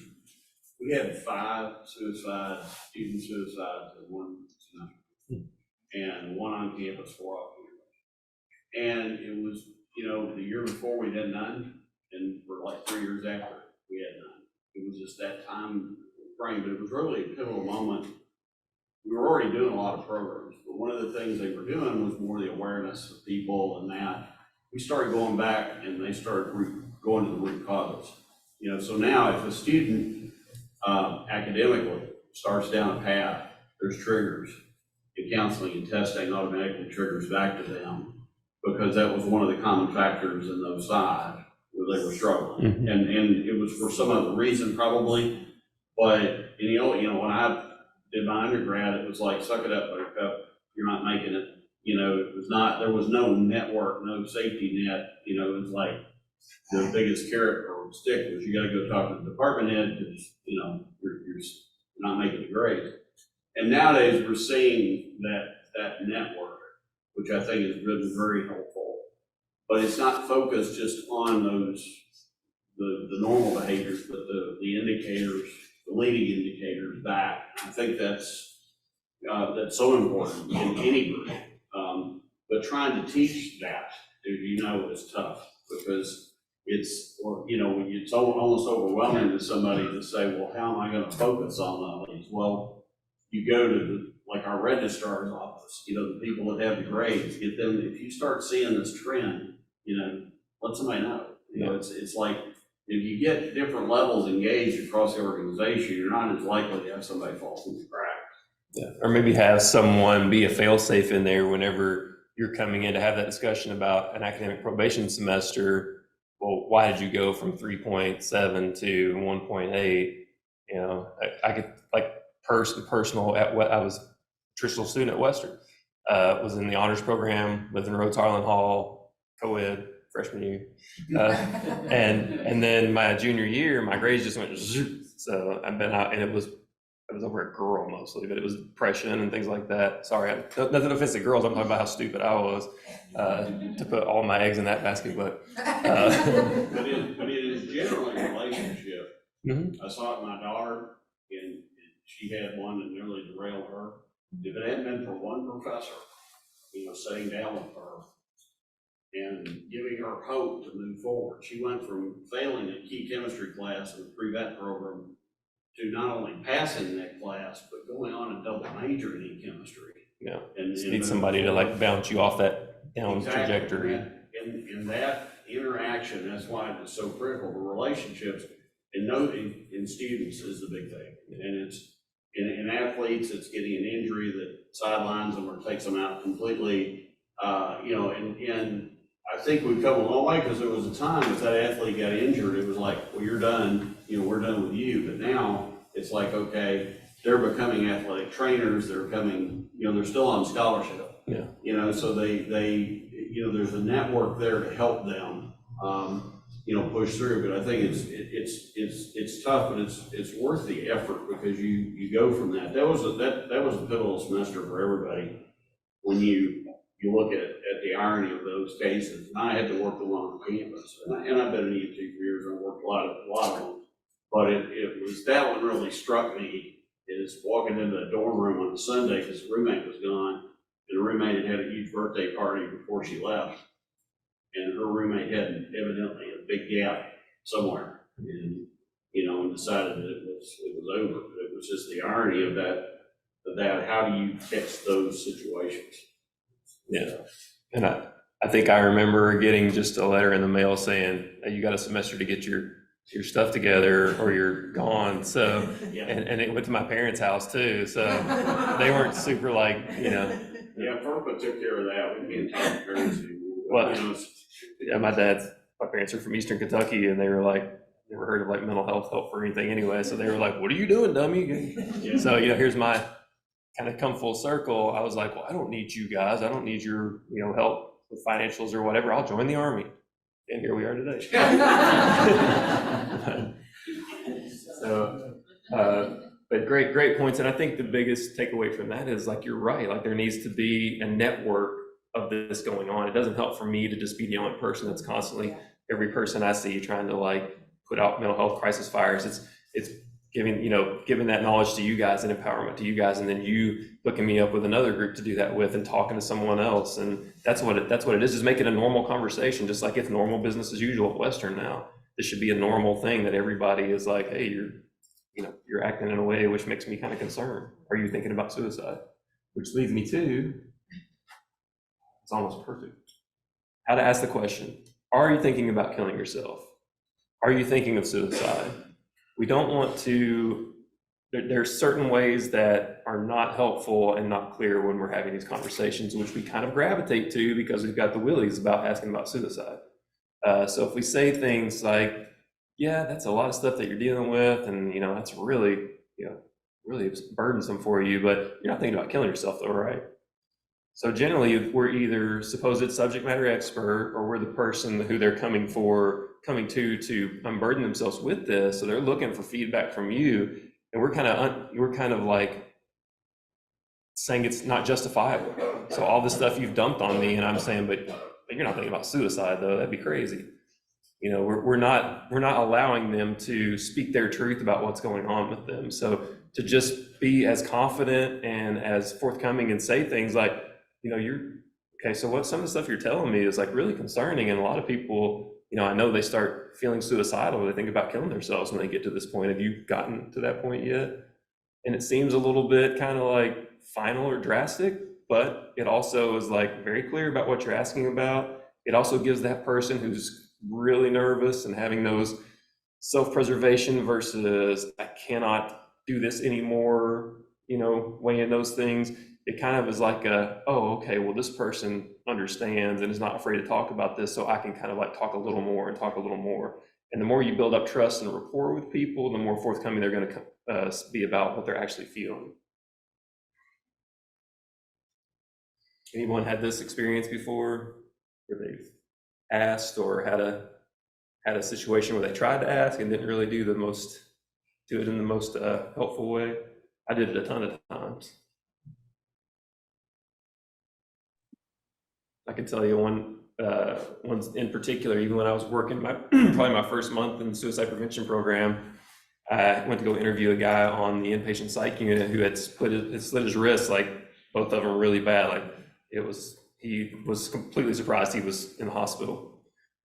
We had 5 suicides, student suicides in one semester, and 1 on campus, 4 off campus. And it was, the year before we had none, and for like 3 years after, we had none. It was just that time frame, but it was really a pivotal moment. We were already doing a lot of programs, but one of the things they were doing was more the awareness of people and that. We started going back and they started going to the root causes. So now if a student academically starts down a path, there's triggers. The counseling and testing automatically triggers back to them because that was one of the common factors in those sides where they were struggling. Mm-hmm. And it was for some other reason probably, but when I did my undergrad, it was like, suck it up, buttercup, you're not making it. There was no network, no safety net. It was like the biggest carrot or stick was you got to go talk to the department head because, you're not making the grade. And nowadays we're seeing that network, which I think has been very helpful, but it's not focused just on the normal behaviors, but the indicators, the leading indicators back. I think that's so important in any group. But trying to teach that, is tough because it's almost overwhelming to somebody to say, well, how am I going to focus on all these? Well, you go to our registrar's office, the people that have the grades, get them. If you start seeing this trend, let somebody know. It's like, if you get different levels engaged across the organization, you're not as likely to have somebody fall through the cracks. Yeah, or maybe have someone be a fail-safe in there whenever you're coming in to have that discussion about an academic probation semester. Well, why did you go from 3.7 to 1.8? I could personal at what I was a traditional student at Western, was in the honors program, lived in Rhodes Harlan Hall, co-ed, freshman year. And then my junior year, my grades just went zoop. So I've been out, and it was over a girl mostly, but it was depression and things like that. Sorry, nothing offensive to girls. I'm talking about how stupid I was to put all my eggs in that basket. But it is generally a relationship. Mm-hmm. I saw it with my daughter, and she had one that nearly derailed her. If it hadn't been for one professor, sitting down with her and giving her hope to move forward, she went from failing a key chemistry class in the pre-vet program to not only passing that class, but going on and double majoring in chemistry. Yeah, And need somebody to bounce you off that down exactly. trajectory. And that interaction, that's why it's so critical. The relationships in students is the big thing. And it's in athletes, it's getting an injury that sidelines them or takes them out completely. And I think we've come a long way because there was a time if that athlete got injured, it was like, well, you're done. We're done with you. But now it's like, okay, they're becoming athletic trainers. They're becoming, they're still on scholarship. Yeah. So they there's a network there to help them, push through. But I think it's tough, but it's worth the effort because you go from that. That was a pivotal semester for everybody when you look at the irony of those cases. And I had to work the one on campus, and I've been in EMT for years and worked a lot of them. But it was that one really struck me is walking into the dorm room on a Sunday because the roommate was gone, and the roommate had a huge birthday party before she left, and her roommate had evidently a big gap somewhere, and and decided that it was over. But it was just the irony of that. How do you fix those situations? Yeah, and I think I remember getting just a letter in the mail saying, hey, you got a semester to get your stuff together or you're gone. So, Yeah. and it went to my parents' house too. So they weren't super Yeah, FERPA took care of that. We can't talk parents anymore. Well, yeah, my parents are from Eastern Kentucky, and they were like, never heard of like mental health help or anything anyway. So they were like, what are you doing, dummy? So, here's my kind of come full circle. I was like, well, I don't need you guys. I don't need your, help with financials or whatever. I'll join the Army. And here we are today. So, but great points. And I think the biggest takeaway from that is like, you're right. Like there needs to be a network of this going on. It doesn't help for me to just be the only person that's constantly, every person I see trying to like put out mental health crisis fires. It's giving that knowledge to you guys and empowerment to you guys, and then you hooking me up with another group to do that with and talking to someone else. And that's what it is make it a normal conversation, just like it's normal business as usual at Western now. This should be a normal thing that everybody is like, hey, you're acting in a way which makes me kind of concerned. Are you thinking about suicide? Which leads me to, it's almost perfect, how to ask the question, are you thinking about killing yourself? Are you thinking of suicide? We don't want to, there's certain ways that are not helpful and not clear when we're having these conversations, which we kind of gravitate to because we've got the willies about asking about suicide. So if we say things like, yeah, that's a lot of stuff that you're dealing with, and that's really, really burdensome for you, but you're not thinking about killing yourself though, right? So generally we're either supposed subject matter expert, or we're the person who they're coming to unburden themselves with this. So they're looking for feedback from you, and we're kind of like saying it's not justifiable. So all the stuff you've dumped on me, and I'm saying, but you're not thinking about suicide though. That'd be crazy. We're not allowing them to speak their truth about what's going on with them. So to just be as confident and as forthcoming and say things like, you're okay. So what some of the stuff you're telling me is like really concerning, and a lot of people, I know they start feeling suicidal. They think about killing themselves when they get to this point. Have you gotten to that point yet? And it seems a little bit kind of like final or drastic, but it also is like very clear about what you're asking about. It also gives that person who's really nervous and having those self-preservation versus I cannot do this anymore, weighing those things. It kind of is like oh, okay, well, this person understands and is not afraid to talk about this, so I can kind of like talk a little more. And the more you build up trust and rapport with people, the more forthcoming they're going to be about what they're actually feeling. Anyone had this experience before, where they've asked or had a situation where they tried to ask and didn't really do it in the most helpful way? I did it a ton of times. I can tell you one in particular. Even when I was working probably my first month in the suicide prevention program, I went to go interview a guy on the inpatient psych unit who had slit his wrist, like both of them really bad. Like he was completely surprised he was in the hospital.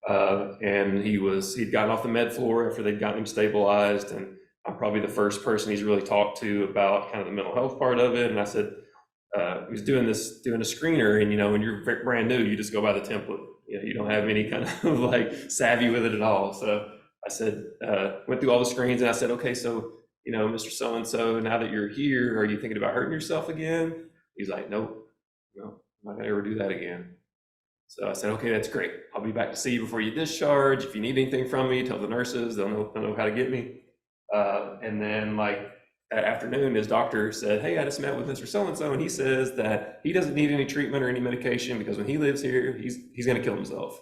And he'd gotten off the med floor after they'd gotten him stabilized. And I'm probably the first person he's really talked to about kind of the mental health part of it. And I said, he was doing a screener, and when you're brand new, you just go by the template. You don't have any kind of like savvy with it at all. So I said, went through all the screens, and I said, okay, so Mr. So-and-so, now that you're here, are you thinking about hurting yourself again? He's like, nope, no, I'm not gonna ever do that again. So I said, okay, that's great. I'll be back to see you before you discharge. If you need anything from me, tell the nurses, they'll know how to get me. And then like that afternoon, his doctor said, hey, I just met with Mr. So-and-so, and he says that he doesn't need any treatment or any medication because when he lives here, he's gonna kill himself.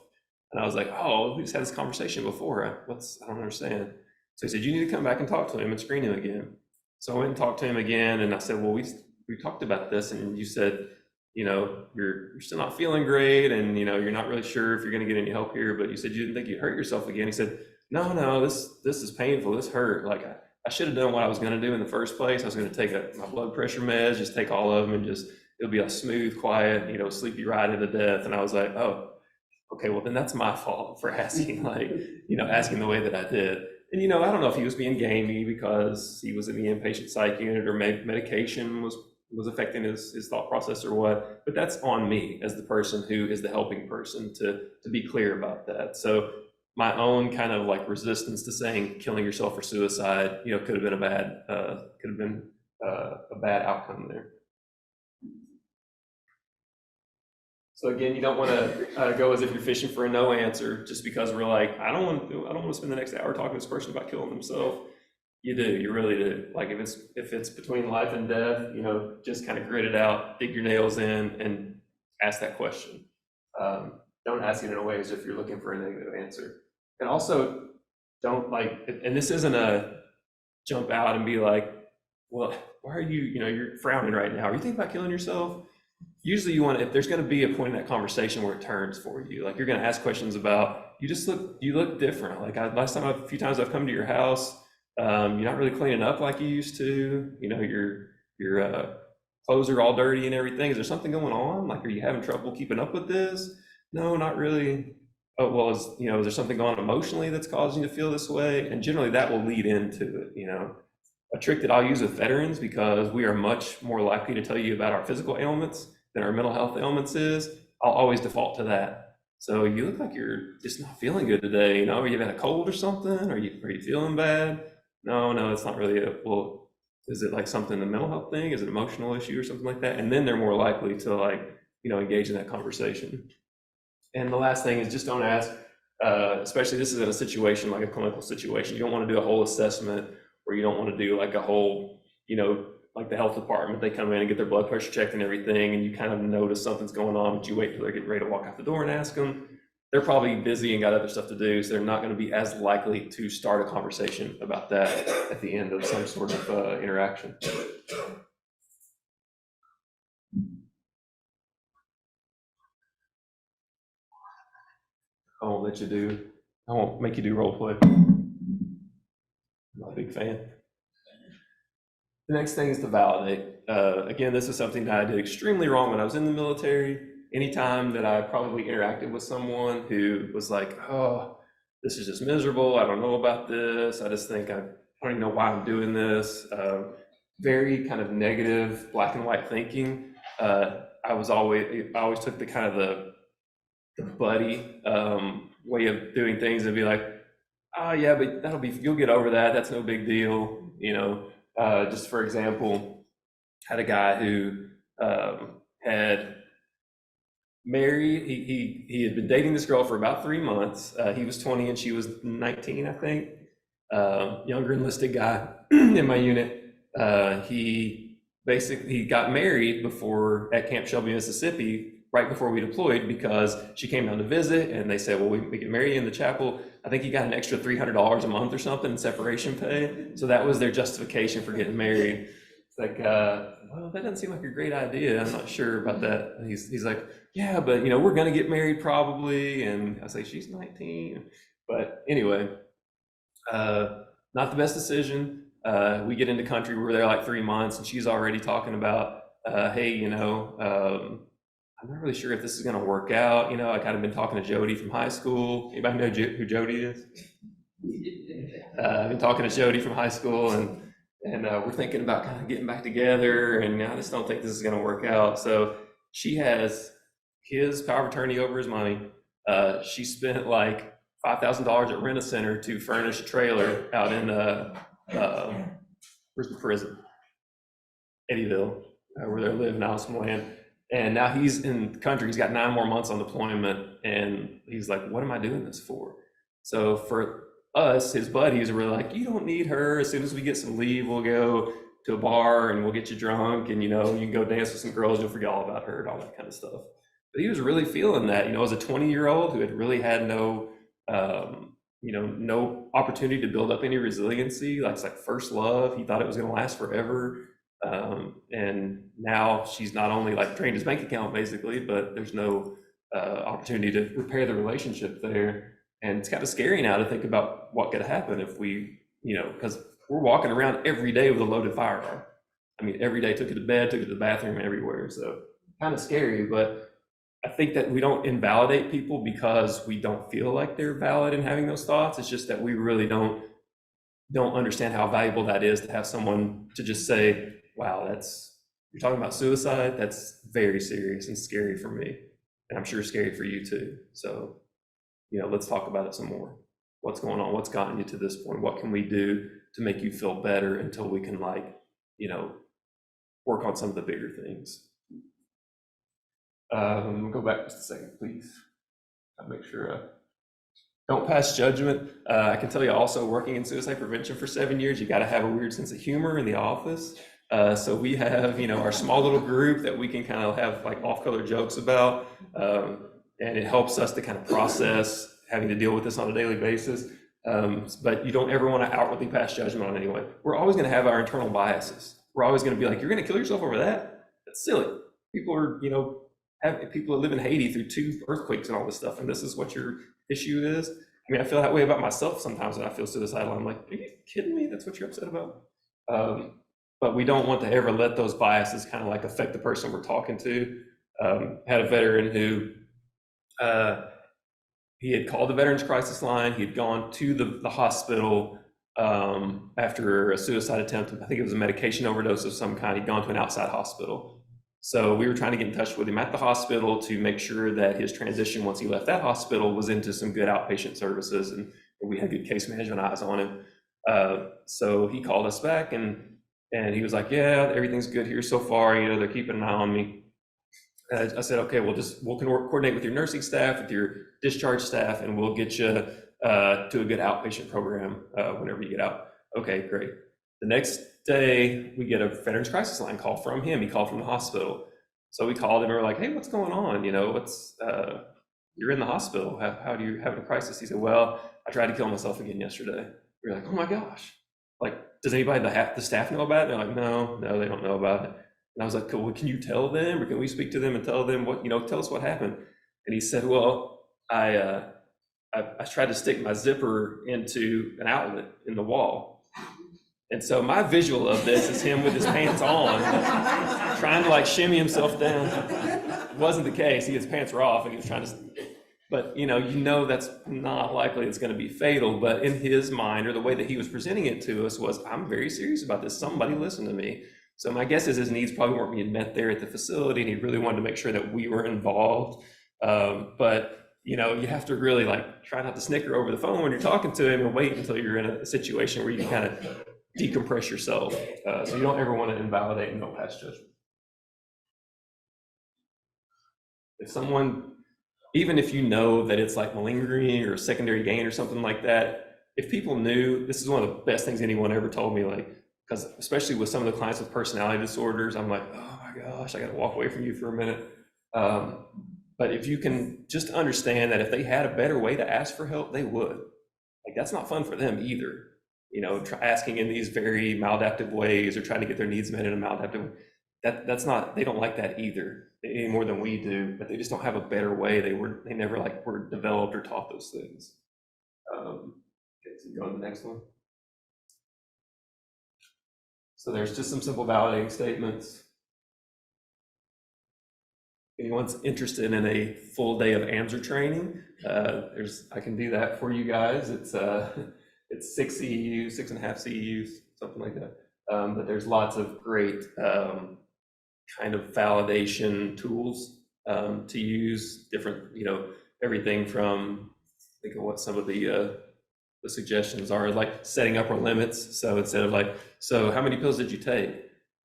And I was like, oh, we just had this conversation before. I don't understand. So he said, you need to come back and talk to him and screen him again. So I went and talked to him again, and I said, well, we talked about this, and you said, you're still not feeling great, and you're not really sure if you're going to get any help here, but you said you didn't think you'd hurt yourself again. He said, no, this is painful. This hurt. Like I should have done what I was going to do in the first place. I was going to take my blood pressure meds, just take all of them, and it'll be a smooth, quiet, sleepy ride into death. And I was like, oh, okay, well then that's my fault for asking, asking the way that I did. And I don't know if he was being gamey because he was in the inpatient psych unit, or maybe medication was affecting his thought process or what, but that's on me as the person who is the helping person to be clear about that. So my own kind of like resistance to saying killing yourself or suicide, could have been a bad outcome there. So again, you don't want to go as if you're fishing for a no answer just because we're like, I don't want to spend the next hour talking to this person about killing themselves. You do, you really do. Like if it's between life and death, just kind of grit it out, dig your nails in, and ask that question. Don't ask it in a way as if you're looking for a negative answer. And also, don't and this isn't a jump out and be like, well, why are you're frowning right now? Are you thinking about killing yourself? Usually if there's going to be a point in that conversation where it turns for you, like you're going to ask questions about, you look different. Like a few times I've come to your house, you're not really cleaning up like you used to. Your clothes are all dirty and everything. Is there something going on? Like, are you having trouble keeping up with this? No, not really. Oh, well, is there something going on emotionally that's causing you to feel this way? And generally that will lead into it. A trick that I'll use with veterans, because we are much more likely to tell you about our physical ailments than our mental health ailments is, I'll always default to that. So you look like you're just not feeling good today. You've had a cold or something? Are you feeling bad? No, it's not really well, is it like something, a mental health thing? Is it an emotional issue or something like that? And then they're more likely to engage in that conversation. And the last thing is just don't ask, especially this is in a situation like a clinical situation. You don't want to do a whole assessment, or you don't want to do like a whole, like the health department, they come in and get their blood pressure checked and everything, and you kind of notice something's going on, but you wait till they're getting ready to walk out the door and ask them. They're probably busy and got other stuff to do, so they're not going to be as likely to start a conversation about that at the end of some sort of interaction. I won't make you do role play. I'm not a big fan. The next thing is to validate. Again, this is something that I did extremely wrong when I was in the military. Anytime that I probably interacted with someone who was like, oh, this is just miserable, I don't know about this, I just think I don't even know why I'm doing this. Very kind of negative, black and white thinking. I always took the kind of the buddy way of doing things and be like, oh yeah, but you'll get over that, that's no big deal. Just for example, had a guy who had married, he had been dating this girl for about 3 months. He was 20 and she was 19, I think. Younger enlisted guy in my unit. He got married at Camp Shelby, Mississippi, right before we deployed, because she came down to visit and they said, well, we get married in the chapel. I think he got an extra $300 a month or something in separation pay. So that was their justification for getting married. It's like, well, that doesn't seem like a great idea. I'm not sure about that. And he's like, yeah, but we're going to get married probably. And I say, she's 19. But anyway, not the best decision. We get into country, we were there like 3 months, and she's already talking about, hey, I'm not really sure if this is going to work out. I kind of been talking to Jody from high school. Anybody know who Jody is? I've been talking to Jody from high school, and we're thinking about kind of getting back together, and I just don't think this is going to work out. So she has his power of attorney over his money. She spent like $5,000 at Rent-A-Center to furnish a trailer out in where's the prison? Eddyville, where they live in Alice Land. And now he's in the country, he's got 9 more months on deployment, and he's like, what am I doing this for? So for us, his buddies were like, you don't need her. As soon as we get some leave, we'll go to a bar and we'll get you drunk, and you can go dance with some girls, you'll forget all about her and all that kind of stuff. But he was really feeling that, as a 20-year-old who had really had no opportunity to build up any resiliency, it's like first love. He thought it was going to last forever. And now she's not only drained his bank account basically, but there's no opportunity to repair the relationship there. And it's kind of scary now to think about what could happen if we, because we're walking around every day with a loaded firearm. I mean, every day, took it to bed, took it to the bathroom, everywhere. So kind of scary, but I think that we don't invalidate people because we don't feel like they're valid in having those thoughts. It's just that we really don't understand how valuable that is to have someone to just say, wow, you're talking about suicide? That's very serious and scary for me. And I'm sure scary for you too. So, let's talk about it some more. What's going on? What's gotten you to this point? What can we do to make you feel better until we can work on some of the bigger things? Go back just a second, please. I'll make sure. Don't pass judgment. I can tell you also, working in suicide prevention for 7 years, you got to have a weird sense of humor in the office. So we have, our small little group that we can kind of have like off-color jokes about, and it helps us to kind of process having to deal with this on a daily basis. But you don't ever want to outwardly pass judgment on anyone. We're always going to have our internal biases. We're always going to be like, you're going to kill yourself over that? That's silly. People are, people that live in Haiti through 2 earthquakes and all this stuff, and this is what your issue is. I mean, I feel that way about myself sometimes when I feel suicidal. I'm like, are you kidding me? That's what you're upset about? But we don't want to ever let those biases kind of like affect the person we're talking to. Had a veteran who, he had called the Veterans Crisis Line. He had gone to the hospital after a suicide attempt. I think it was a medication overdose of some kind. He'd gone to an outside hospital. So we were trying to get in touch with him at the hospital to make sure that his transition, once he left that hospital, was into some good outpatient services, and we had good case management eyes on him. So he called us back, and he was like, yeah, everything's good here so far. They're keeping an eye on me. I said, okay, we'll coordinate with your nursing staff, with your discharge staff, and we'll get you to a good outpatient program whenever you get out. Okay, great. The next day, we get a Veterans Crisis Line call from him. He called from the hospital. So we called him and we're like, hey, what's going on? You're in the hospital. How do you have a crisis? He said, well, I tried to kill myself again yesterday. We were like, oh my gosh. Like, does anybody, the staff know about it? They're like, no, they don't know about it. And I was like, cool, well, can you tell them, or can we speak to them and tell them what, tell us what happened? And he said, well, I tried to stick my zipper into an outlet in the wall. And so my visual of this is him with his pants on, trying to like shimmy himself down. It wasn't the case. His pants were off and he was trying to, but that's not likely it's going to be fatal. But in his mind, or the way that he was presenting it to us, was, I'm very serious about this. Somebody listen to me. So my guess is his needs probably weren't being met there at the facility, and he really wanted to make sure that we were involved. But you have to really like try not to snicker over the phone when you're talking to him, and wait until you're in a situation where you can kind of decompress yourself. So you don't ever want to invalidate and don't pass judgment. If someone, even if you know that it's like malingering or secondary gain or something like that, if people knew, this is one of the best things anyone ever told me, like, because especially with some of the clients with personality disorders, I'm like, oh my gosh, I got to walk away from you for a minute. But if you can just understand that if they had a better way to ask for help, they would. Like, that's not fun for them either. Asking in these very maladaptive ways or trying to get their needs met in a maladaptive way, that's not, they don't like that either, any more than we do, but they just don't have a better way. They never like were developed or taught those things. Okay, so go to the next one. So there's just some simple validating statements. If anyone's interested in a full day of AMSR training, I can do that for you guys. It's 6 CEUs, 6.5 CEUs, something like that. But there's lots of great kind of validation tools to use, different, everything from, think of what some of the suggestions are, like setting upper limits. So instead of like, so how many pills did you take?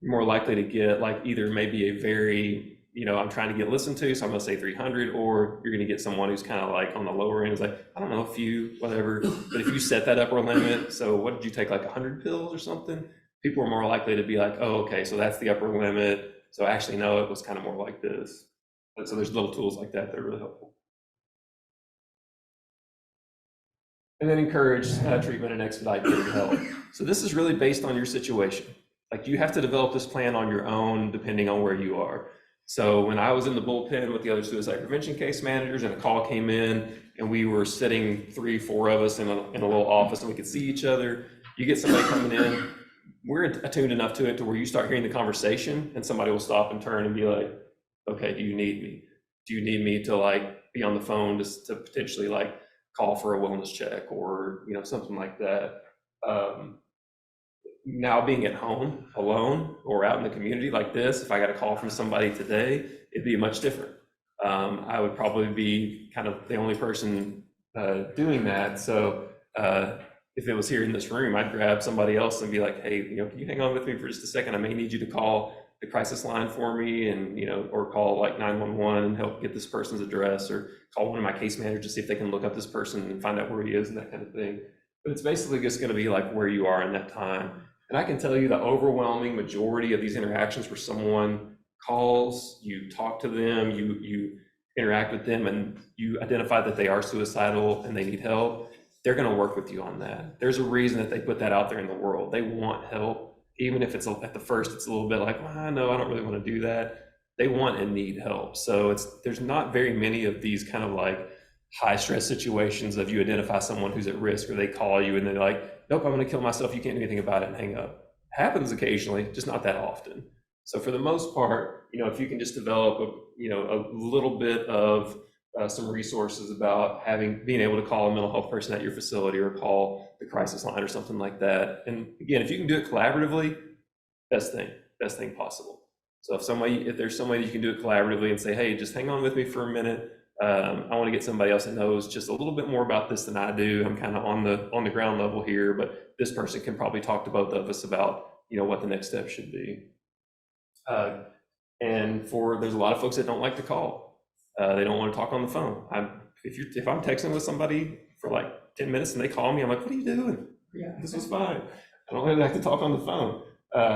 You're more likely to get like either maybe a very, I'm trying to get listened to, so I'm gonna say 300, or you're gonna get someone who's kind of like on the lower end, is like, I don't know, a few, whatever. But if you set that upper limit, so what did you take, like 100 pills or something? People are more likely to be like, oh, okay, so that's the upper limit. So actually, no, it was kind of more like this. And so there's little tools like that that are really helpful. And then encourage treatment and expedite getting help. So this is really based on your situation. Like, you have to develop this plan on your own, depending on where you are. So when I was in the bullpen with the other suicide prevention case managers, and a call came in, and we were sitting 3-4 of us in a little office, and we could see each other. You get somebody coming in, we're attuned enough to it to where you start hearing the conversation, and somebody will stop and turn and be like, okay, do you need me? Do you need me to like be on the phone to potentially like call for a wellness check, or something like that? Now being at home alone or out in the community like this, if I got a call from somebody today, it'd be much different. I would probably be kind of the only person doing that. So if it was here in this room, I'd grab somebody else and be like, hey, can you hang on with me for just a second? I may need you to call the crisis line for me and, you know, or call like 911 and help get this person's address, or call one of my case managers to see if they can look up this person and find out where he is and that kind of thing. But it's basically just going to be like where you are in that time. And I can tell you the overwhelming majority of these interactions where someone calls, you talk to them, you interact with them, and you identify that they are suicidal and they need help, they're going to work with you on that. There's a reason that they put that out there in the world. They want help, even if it's at the first, it's a little bit like, well, no, I don't really want to do that. They want and need help. So there's not very many of these kind of like high stress situations of you identify someone who's at risk, or they call you and they're like, nope, I'm going to kill myself. You can't do anything about it, and hang up. Happens occasionally, just not that often. So for the most part, you know, if you can just develop a little bit of some resources about being able to call a mental health person at your facility, or call the crisis line or something like that. And again, if you can do it collaboratively, best thing possible. So if there's some way that you can do it collaboratively and say, hey, just hang on with me for a minute. I want to get somebody else that knows just a little bit more about this than I do. I'm kind of on the ground level here, but this person can probably talk to both of us about, you know, what the next step should be. And there's a lot of folks that don't like to call. They don't want to talk on the phone. If I'm texting with somebody for like 10 minutes and they call me, I'm like, what are you doing? Yeah, this was fine. I don't really like to talk on the phone.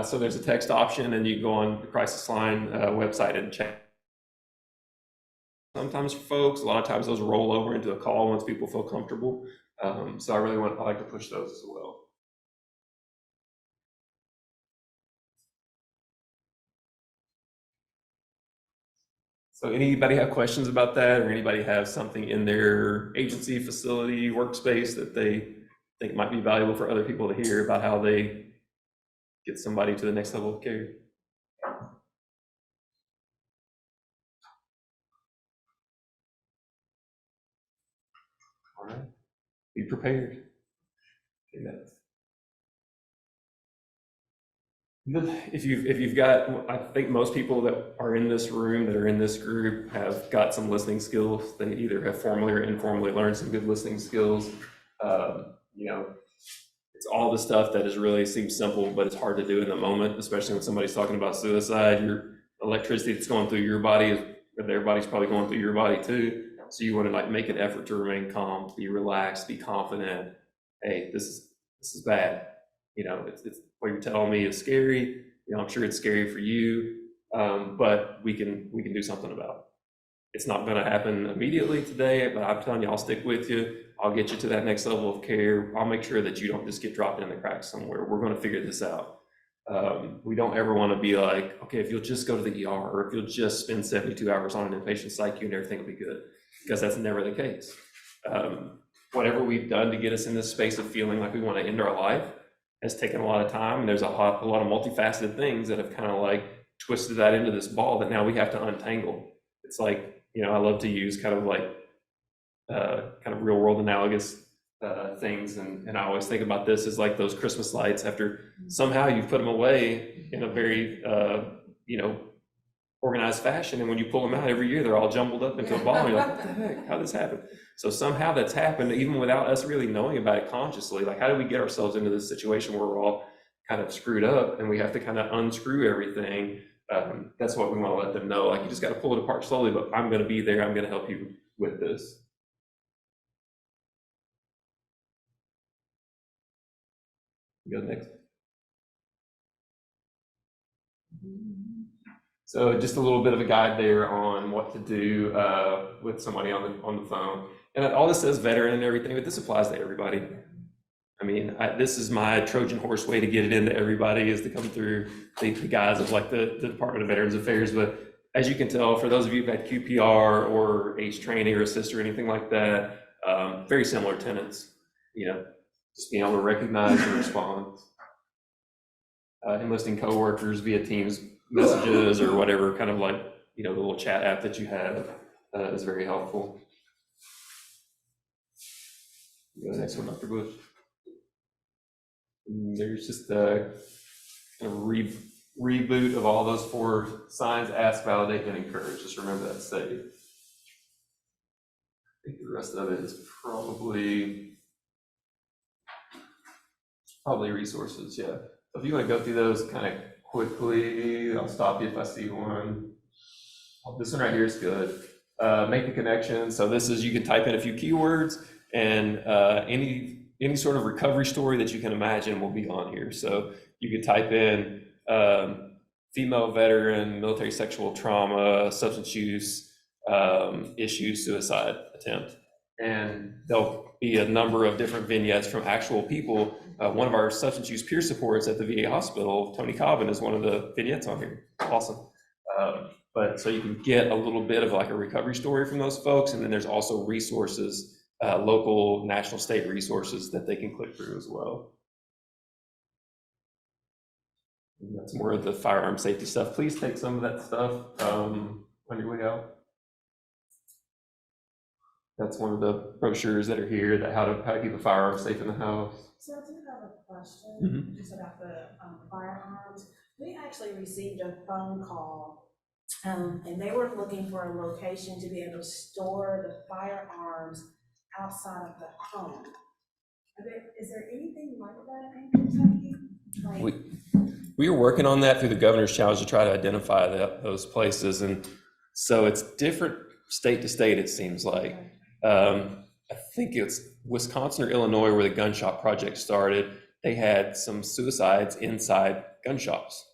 So there's a text option, and you go on the crisis line website and check. Sometimes for folks, a lot of times those roll over into a call once people feel comfortable. So I like to push those as well. So anybody have questions about that, or anybody have something in their agency, facility, workspace that they think might be valuable for other people to hear about how they get somebody to the next level of care? All right, be prepared. If you've got, I think most people that are in this room, that are in this group, have got some listening skills. They either have formally or informally learned some good listening skills. You know, it's all the stuff that really seems simple, but it's hard to do in the moment, especially when somebody's talking about suicide. Your electricity that's going through your body, their body's probably going through your body too. So you want to like make an effort to remain calm, be relaxed, be confident. Hey, this is bad. You know, it's what you're telling me is scary. You know, I'm sure it's scary for you, but we can do something about it. It's not going to happen immediately today, but I'm telling you, I'll stick with you. I'll get you to that next level of care. I'll make sure that you don't just get dropped in the cracks somewhere. We're going to figure this out. We don't ever want to be like, okay, if you'll just go to the ER, or if you'll just spend 72 hours on an inpatient psych and everything will be good, because that's never the case. Whatever we've done to get us in this space of feeling like we want to end our life has taken a lot of time, and there's a lot of multifaceted things that have kind of like twisted that into this ball that now we have to untangle. It's like, you know, I love to use kind of like kind of real world analogous things, and I always think about this as like those Christmas lights. After somehow you've put them away in a very you know, organized fashion, and when you pull them out every year, they're all jumbled up into a ball, and you're like, what the heck, how did this happen? So somehow that's happened, even without us really knowing about it consciously. Like, how do we get ourselves into this situation where we're all kind of screwed up and we have to kind of unscrew everything? That's what we want to let them know. Like, you just got to pull it apart slowly, but I'm going to be there. I'm going to help you with this. Go next. So just a little bit of a guide there on what to do with somebody on the phone. And all this says veteran and everything, but this applies to everybody. I mean, this is my Trojan horse way to get it into everybody, is to come through the guise of like the Department of Veterans Affairs. But as you can tell, for those of you who've had QPR or ACE training or assist or anything like that, very similar tenets. You know, just being able to recognize and respond. Enlisting coworkers via Teams messages or whatever, kind of like, you know, the little chat app that you have is very helpful. Go to the next one, Dr. Bush. And there's just a kind of reboot of all those 4 signs: ask, validate, and encourage. Just remember that SAVE. I think the rest of it is probably resources, yeah. So if you want to go through those kind of quickly. I'll stop you if I see one. Oh, this one right here is good. Make the connection. So this is, you can type in a few keywords and any sort of recovery story that you can imagine will be on here. So you can type in female veteran, military sexual trauma, substance use issues, suicide attempt. And there'll be a number of different vignettes from actual people. One of our substance use peer supports at the VA hospital, Tony Cobbin, is one of the vignettes on here. Awesome. But so you can get a little bit of like a recovery story from those folks. And then there's also resources, local, national, state resources that they can click through as well. And that's more of the firearm safety stuff. Please take some of that stuff on your way out. That's one of the brochures that are here, that how to keep a firearm safe in the house. So I do have a question just about the firearms. We actually received a phone call and they were looking for a location to be able to store the firearms outside of the home. Is there anything like that in Kentucky? We were working on that through the governor's challenge to try to identify those places. And so it's different state to state, it seems like. I think it's Wisconsin or Illinois where the gun shop project started. They had some suicides inside gun shops.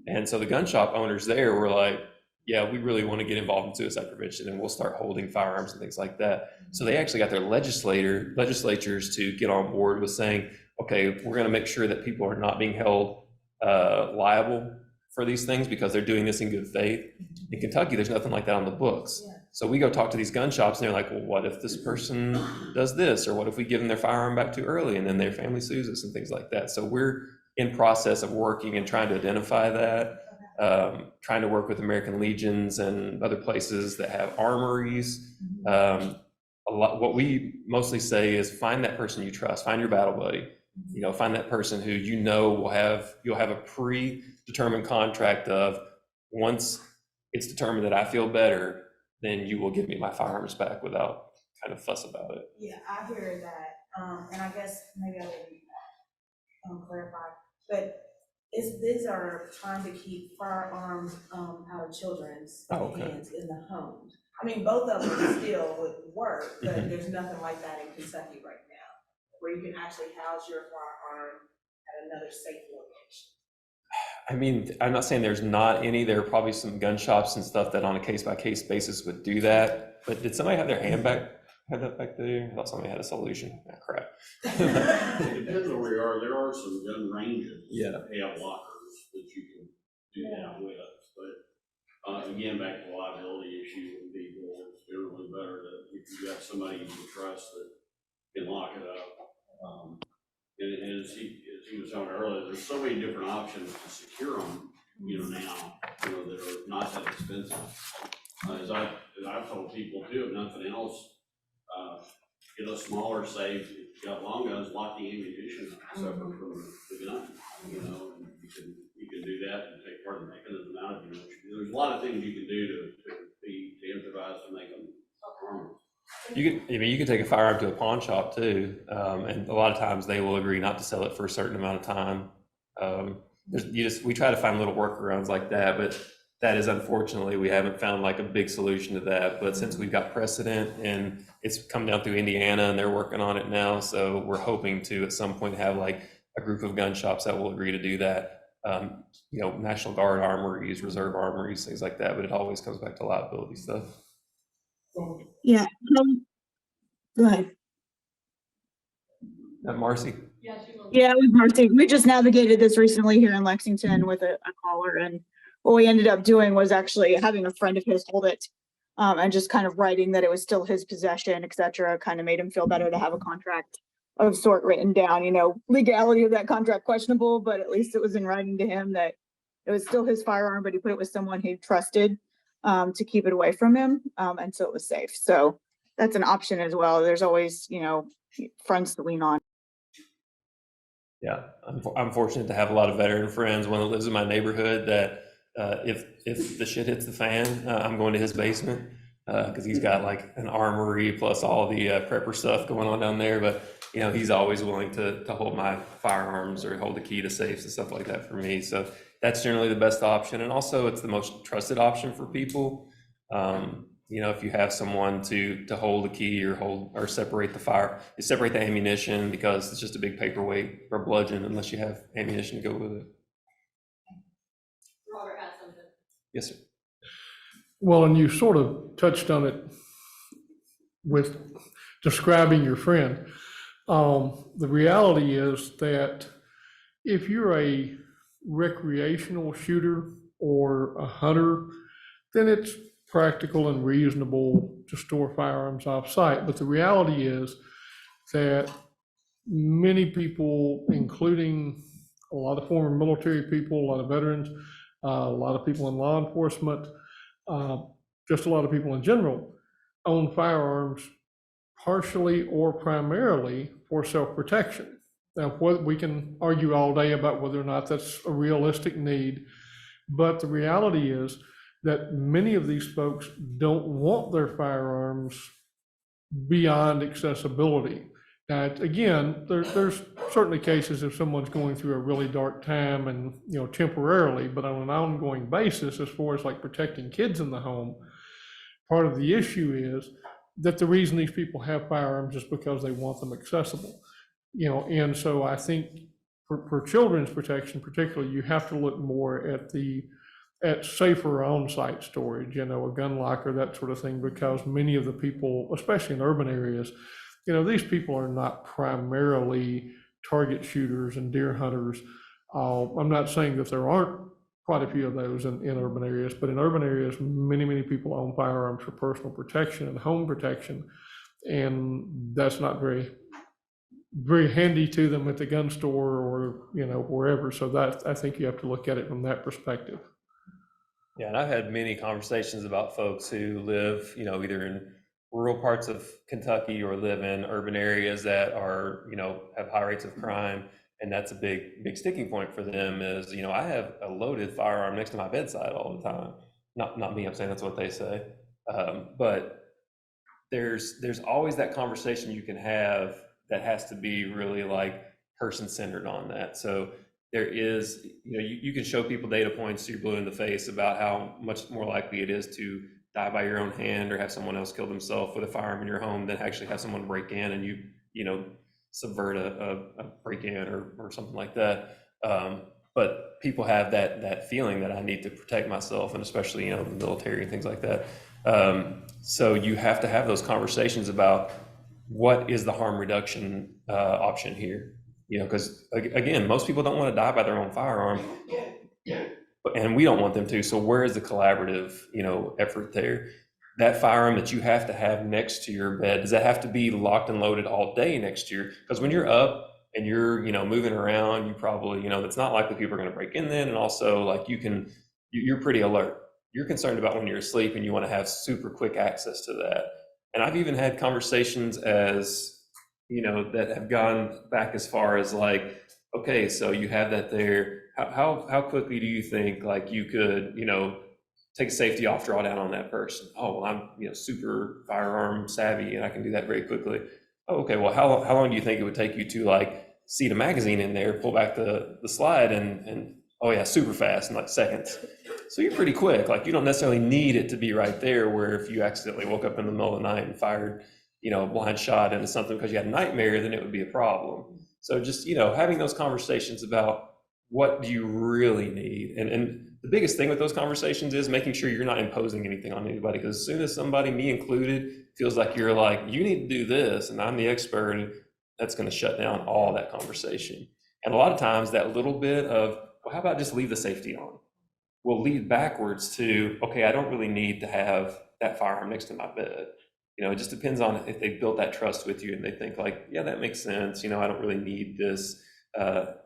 And so the gun shop owners there were like, yeah, we really want to get involved in suicide prevention and we'll start holding firearms and things like that. So they actually got their legislatures to get on board with saying, okay, we're going to make sure that people are not being held liable for these things because they're doing this in good faith. In Kentucky, there's nothing like that on the books. Yeah. So we go talk to these gun shops and they're like, well, what if this person does this? Or what if we give them their firearm back too early and then their family sues us and things like that. So we're in process of working and trying to identify that, trying to work with American Legions and other places that have armories. What we mostly say is find that person you trust, find your battle buddy. You know, find that person who you know you'll have a predetermined contract of, once it's determined that I feel better, then you will give me my firearms back without kind of fuss about it. Yeah, I hear that. And I guess maybe I didn't clarify, but these are trying to keep firearms out of children's hands in the homes. I mean, both of them still would work, but there's nothing like that in Kentucky right now, where you can actually house your firearm at another safe location. I mean, I'm not saying there's not any. There are probably some gun shops and stuff that on a case-by-case basis would do that. But did somebody have their hand have that back there? I thought somebody had a solution. Ah, crap. It depends on where you are. There are some gun ranges that have lockers that you can do that with. But again, back to the liability issue with people, it's generally better that if you've got somebody you can trust that can lock it up. And as he was talking earlier, there's so many different options to secure them, now, that are not that expensive. As I've told people too, if nothing else, get a smaller safe. If you got long guns, lock the ammunition up separate from the gun, and you can do that and take part of the mechanism out of it. There's a lot of things you can do to improvise to make them harmless. You could take a firearm to a pawn shop too, and a lot of times they will agree not to sell it for a certain amount of time. We try to find little workarounds like that, but that is, unfortunately, we haven't found like a big solution to that. But since we've got precedent and it's come down through Indiana and they're working on it now, so we're hoping to at some point have like a group of gun shops that will agree to do that. National Guard armories, reserve armories, things like that. But it always comes back to liability stuff. Yeah. Go ahead. Marcy? Yeah, it was Marcy. We just navigated this recently here in Lexington with a caller, and what we ended up doing was actually having a friend of his hold it, and just kind of writing that it was still his possession, etc. Kind of made him feel better to have a contract of sort written down. Legality of that contract questionable, but at least it was in writing to him that it was still his firearm, but he put it with someone he trusted to keep it away from him, and so it was safe. So that's an option as well. There's always, friends to lean on. Yeah, I'm fortunate to have a lot of veteran friends. One that lives in my neighborhood that if the shit hits the fan, I'm going to his basement. because he's got like an armory plus all the prepper stuff going on down there. But you know, he's always willing to hold my firearms or hold the key to safes and stuff like that for me. So that's generally the best option, and also it's the most trusted option for people. You know, if you have someone to hold the key or separate separate the ammunition, because it's just a big paperweight or bludgeon unless you have ammunition to go with it. Robert has something. Yes, sir. Well, and you sort of touched on it with describing your friend. The reality is that if you're a recreational shooter or a hunter, then it's practical and reasonable to store firearms off-site. But the reality is that many people, including a lot of former military people, a lot of veterans, a lot of people in law enforcement, just a lot of people in general, own firearms partially or primarily for self-protection. Now, we can argue all day about whether or not that's a realistic need, but the reality is that many of these folks don't want their firearms beyond accessibility. Now, again, there's certainly cases if someone's going through a really dark time and, you know, temporarily, but on an ongoing basis, as far as like protecting kids in the home, part of the issue is that the reason these people have firearms is because they want them accessible. You know, and so I think for children's protection particularly, you have to look more at safer on-site storage, you know, a gun locker, that sort of thing, because many of the people, especially in urban areas, you know, these people are not primarily target shooters and deer hunters. I'm not saying that there aren't quite a few of those in urban areas, but in urban areas, many people own firearms for personal protection and home protection, and that's not very handy to them at the gun store or, you know, wherever. So that, I think you have to look at it from that perspective. Yeah, and I've had many conversations about folks who live, you know, either in rural parts of Kentucky or live in urban areas that are, you know, have high rates of crime. And that's a big sticking point for them is, you know, I have a loaded firearm next to my bedside all the time. Not me, I'm saying that's what they say. But there's always that conversation you can have that has to be really like person-centered on that. So there is, you know, you can show people data points to your blue in the face about how much more likely it is to die by your own hand or have someone else kill themselves with a firearm in your home than actually have someone break in and you know, subvert a break-in or something like that. But people have that feeling that I need to protect myself, and especially, you know, the military and things like that. So you have to have those conversations about what is the harm reduction option here. You know, because again, most people don't want to die by their own firearm, and we don't want them to. So where is the collaborative, you know, effort there? That firearm that you have to have next to your bed, does that have to be locked and loaded all day next to you? Because when you're up and you're, you know, moving around, you probably, you know, it's not likely people are going to break in then. And also, like, you're pretty alert. You're concerned about when you're asleep and you want to have super quick access to that. And I've even had conversations as, you know, that have gone back as far as like, okay, so you have that there. How quickly do you think like you could, you know, take a safety off drawdown on that person? Oh, well, I'm, you know, super firearm savvy and I can do that very quickly. Oh, okay, well, how long do you think it would take you to like seat a magazine in there, pull back the slide and oh yeah, super fast in like seconds. So you're pretty quick. Like you don't necessarily need it to be right there where if you accidentally woke up in the middle of the night and fired, you know, a blind shot into something because you had a nightmare, then it would be a problem. So just, you know, having those conversations about what do you really need? And the biggest thing with those conversations is making sure you're not imposing anything on anybody, because as soon as somebody, me included, feels like you're like, you need to do this and I'm the expert, that's going to shut down all that conversation. And a lot of times that little bit of, well, how about just leave the safety on? Will lead backwards to, okay, I don't really need to have that firearm next to my bed. You know, it just depends on if they built that trust with you and they think like, yeah, that makes sense. You know, I don't really need this.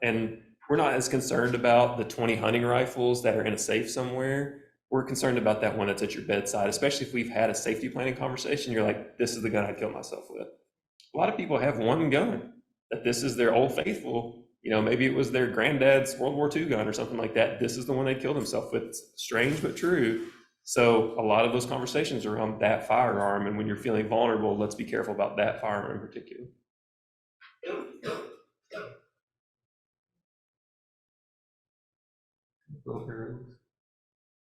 And we're not as concerned about the 20 hunting rifles that are in a safe somewhere. We're concerned about that one that's at your bedside, especially if we've had a safety planning conversation. You're like, this is the gun I'd kill myself with. A lot of people have one gun that this is their old faithful. You know, maybe it was their granddad's World War II gun or something like that. This is the one they killed himself with. It's strange but true. So a lot of those conversations are around that firearm, and when you're feeling vulnerable, let's be careful about that firearm in particular.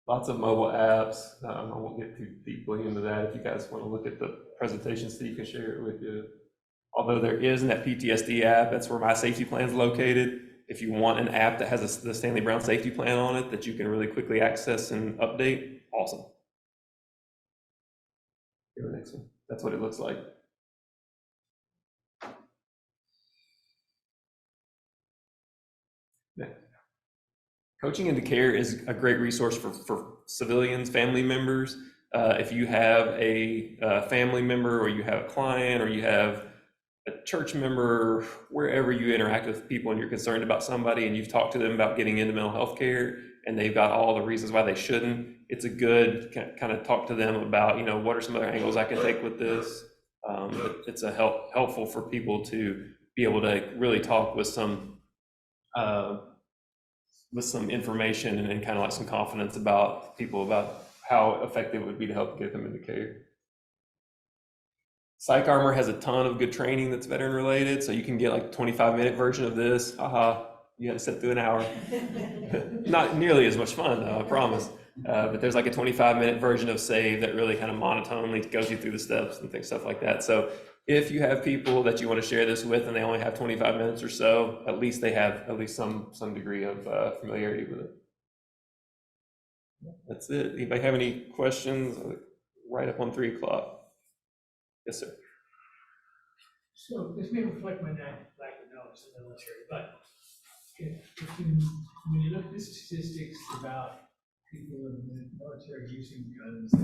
Lots of mobile apps. I won't get too deeply into that. If you guys want to look at the presentation, Steve can share it with you. Although there is in that PTSD app, that's where my safety plan is located. If you want an app that has the Stanley Brown safety plan on it that you can really quickly access and update, awesome. Go to the next one. That's what it looks like. Next. Coaching into care is a great resource for civilians, family members. If you have a family member, or you have a client, or you have a church member, wherever you interact with people and you're concerned about somebody and you've talked to them about getting into mental health care and they've got all the reasons why they shouldn't, it's a good kind of talk to them about, what are some other angles I can take with this. It's helpful for people to be able to really talk with some information and kind of like some confidence about people about how effective it would be to help get them into care. Psych Armor has a ton of good training that's veteran related, so you can get like a 25-minute version of this. You had to sit through an hour. Not nearly as much fun though, I promise. But there's like a 25-minute version of S.A.V.E that really kind of monotonely goes you through the steps and stuff like that. So if you have people that you want to share this with and they only have 25 minutes or so, at least they have some degree of familiarity with it. That's it. Anybody have any questions? Right up on 3 o'clock. Yes, sir. So this may reflect my lack of knowledge in the military, but when you look at the statistics about people in the military using guns at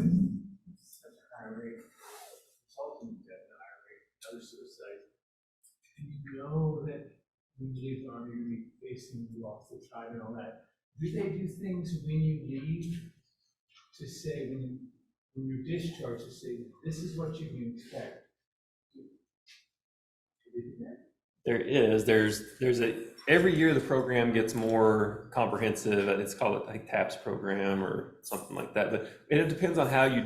such a high rate, resulting in death at a high rate, other suicides, and you know that when you leave the army, you're going to be facing the loss of tribe and all that. Do they do things when you leave to say, when you're discharged, to say, this is what you can expect? Every year the program gets more comprehensive, and it's called like TAPS program or something like that. But it depends on how you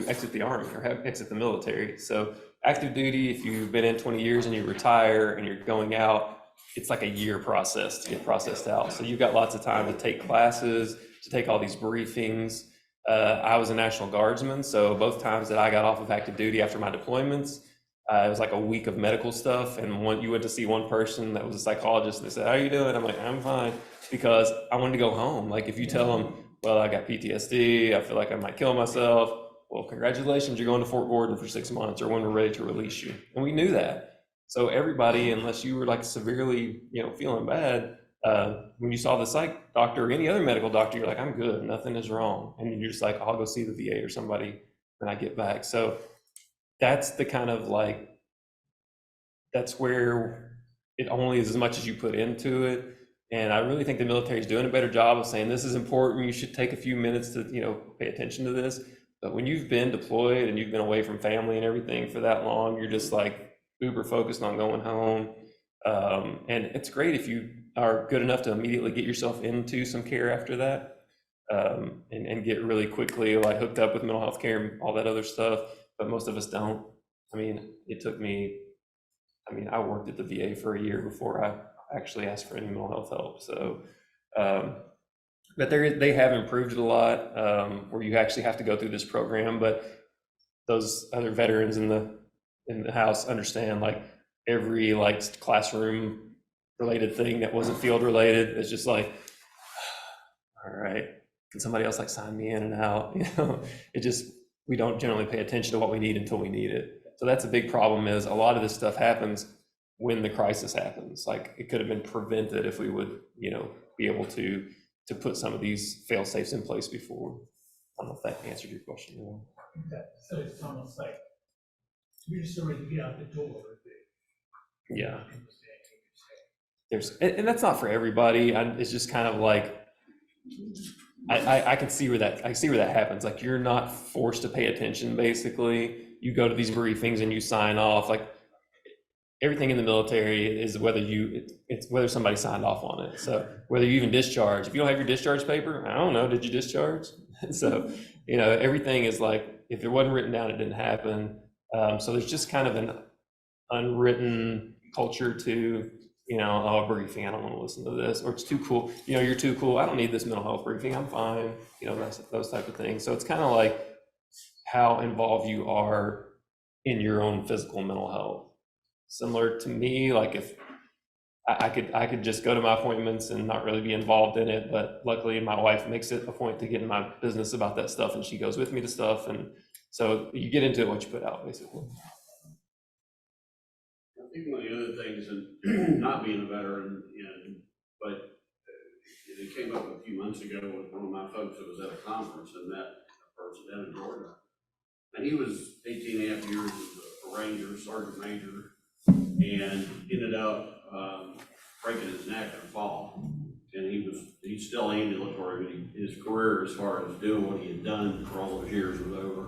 exit the army or exit the military. So active duty, if you've been in 20 years and you retire and you're going out, it's like a year process to get processed out. So you've got lots of time to take classes, to take all these briefings. I was a National Guardsman, so both times that I got off of active duty after my deployments, it was like a week of medical stuff, and you went to see one person that was a psychologist, and they said, "How are you doing?" I'm like, "I'm fine," because I wanted to go home. Like if you tell them, "Well, I got PTSD, I feel like I might kill myself," well, congratulations, you're going to Fort Gordon for 6 months, or when we're ready to release you. And we knew that. So everybody, unless you were like severely, feeling bad, when you saw the psych doctor or any other medical doctor, you're like, "I'm good, nothing is wrong," and you're just like, "I'll go see the VA or somebody when I get back." So that's the kind of that's where it only is as much as you put into it. And I really think the military is doing a better job of saying, this is important, you should take a few minutes to, pay attention to this. But when you've been deployed and you've been away from family and everything for that long, you're just like uber focused on going home. And it's great if you are good enough to immediately get yourself into some care after that, and get really quickly like hooked up with mental health care and all that other stuff. But most of us don't. It took me, I worked at the VA for a year before I actually asked for any mental health help. So, but they have improved it a lot, where you actually have to go through this program. But those other veterans in the house understand like every classroom related thing that wasn't field related. It's just like, all right, can somebody else sign me in and out? We don't generally pay attention to what we need until we need it. So that's a big problem, is a lot of this stuff happens when the crisis happens. Like it could have been prevented if we would, be able to put some of these fail safes in place before. I don't know if that answered your question. Okay. So it's almost like you're just ready to get out the door. Yeah. And that's not for everybody. It's just kind of like, I can see where that happens. Like you're not forced to pay attention. Basically, you go to these briefings and you sign off. Like everything in the military is it's whether somebody signed off on it. So whether you even discharge, if you don't have your discharge paper, I don't know, did you discharge? So, you know, everything is like, if it wasn't written down, it didn't happen. So there's just kind of an unwritten culture to, you know, oh, briefing, I don't want to listen to this, or it's too cool. You know, you're too cool. I don't need this mental health briefing. I'm fine. You know, those type of things. So it's kind of like how involved you are in your own physical mental health. Similar to me, like if I could just go to my appointments and not really be involved in it, but luckily my wife makes it a point to get in my business about that stuff, and she goes with me to stuff, and so you get into it what you put out, basically. I think one of the other things, and not being a veteran, but it came up a few months ago with one of my folks that was at a conference and met a person down in Georgia. And he was 18 and a half years as a ranger, sergeant major, and ended up breaking his neck in a fall. And he's still ambulatory, but his career as far as doing what he had done for all those years was over.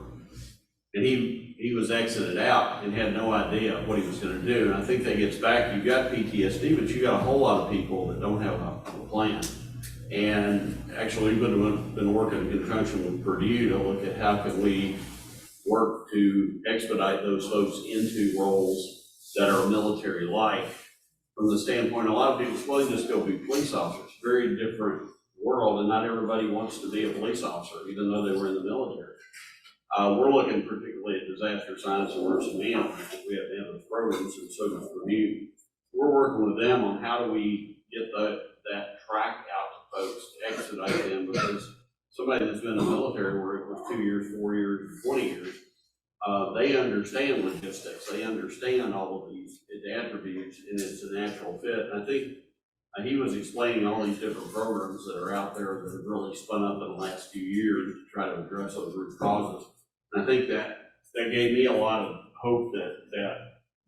And he was exited out and had no idea what he was going to do. And I think that gets back, you've got PTSD, but you got a whole lot of people that don't have a plan. And actually, we've been working in conjunction with Purdue to look at how can we work to expedite those folks into roles that are military-like. From the standpoint, a lot of people willing to just go be police officers. Very different world, and not everybody wants to be a police officer, even though they were in the military. We're looking particularly at disaster science and emergency management. We have those programs, and so does Purdue. We're working with them on how do we get that track out to folks to expedite them, because somebody that's been in the military where it was 2 years, 4 years, 20 years, they understand logistics. They understand all of these attributes, and it's a natural fit. And I think he was explaining all these different programs that are out there that have really spun up in the last few years to try to address those root causes. And I think that gave me a lot of hope that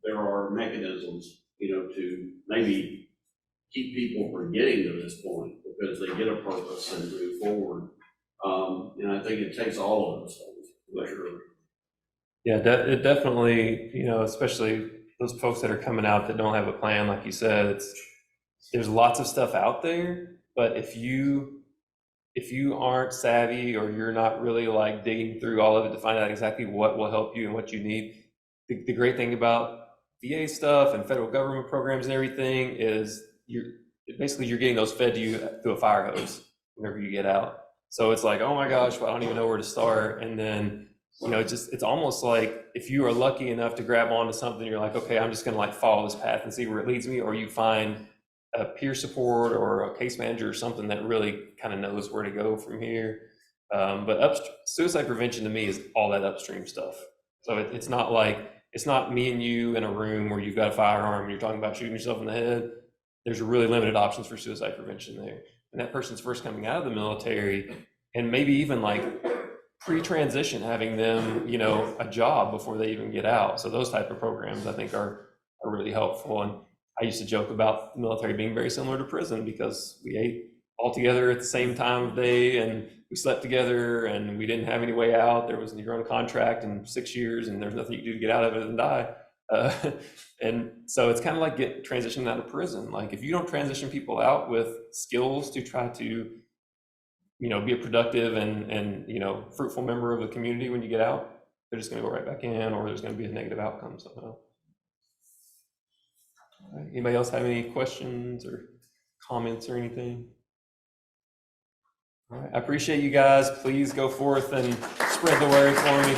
there are mechanisms, to maybe keep people from getting to this point because they get a purpose and move forward. And I think it takes all of those things, for sure. Yeah, it definitely, especially those folks that are coming out that don't have a plan, like you said, there's lots of stuff out there, but if you aren't savvy, or you're not really like digging through all of it to find out exactly what will help you and what you need, the great thing about VA stuff and federal government programs and everything is you're getting those fed to you through a fire hose whenever you get out. So it's like, oh my gosh, well, I don't even know where to start. And then, it's almost like if you are lucky enough to grab onto something, you're like, okay, I'm just going to follow this path and see where it leads me. Or you find a peer support or a case manager or something that really kind of knows where to go from here. But suicide prevention to me is all that upstream stuff. So it's not me and you in a room where you've got a firearm and you're talking about shooting yourself in the head. There's really limited options for suicide prevention there. And that person's first coming out of the military, and maybe even pre-transition, having them, a job before they even get out. So those type of programs I think are really helpful. And I used to joke about the military being very similar to prison because we ate all together at the same time of day, and we slept together, and we didn't have any way out. There was your own contract in 6 years, and there's nothing you can do to get out of it and die. And so it's kind of like transitioning out of prison. Like if you don't transition people out with skills to try to, be a productive and fruitful member of the community when you get out, they're just going to go right back in, or there's going to be a negative outcome somehow. All right. Anybody else have any questions or comments or anything? All right. I appreciate you guys. Please go forth and spread the word for me.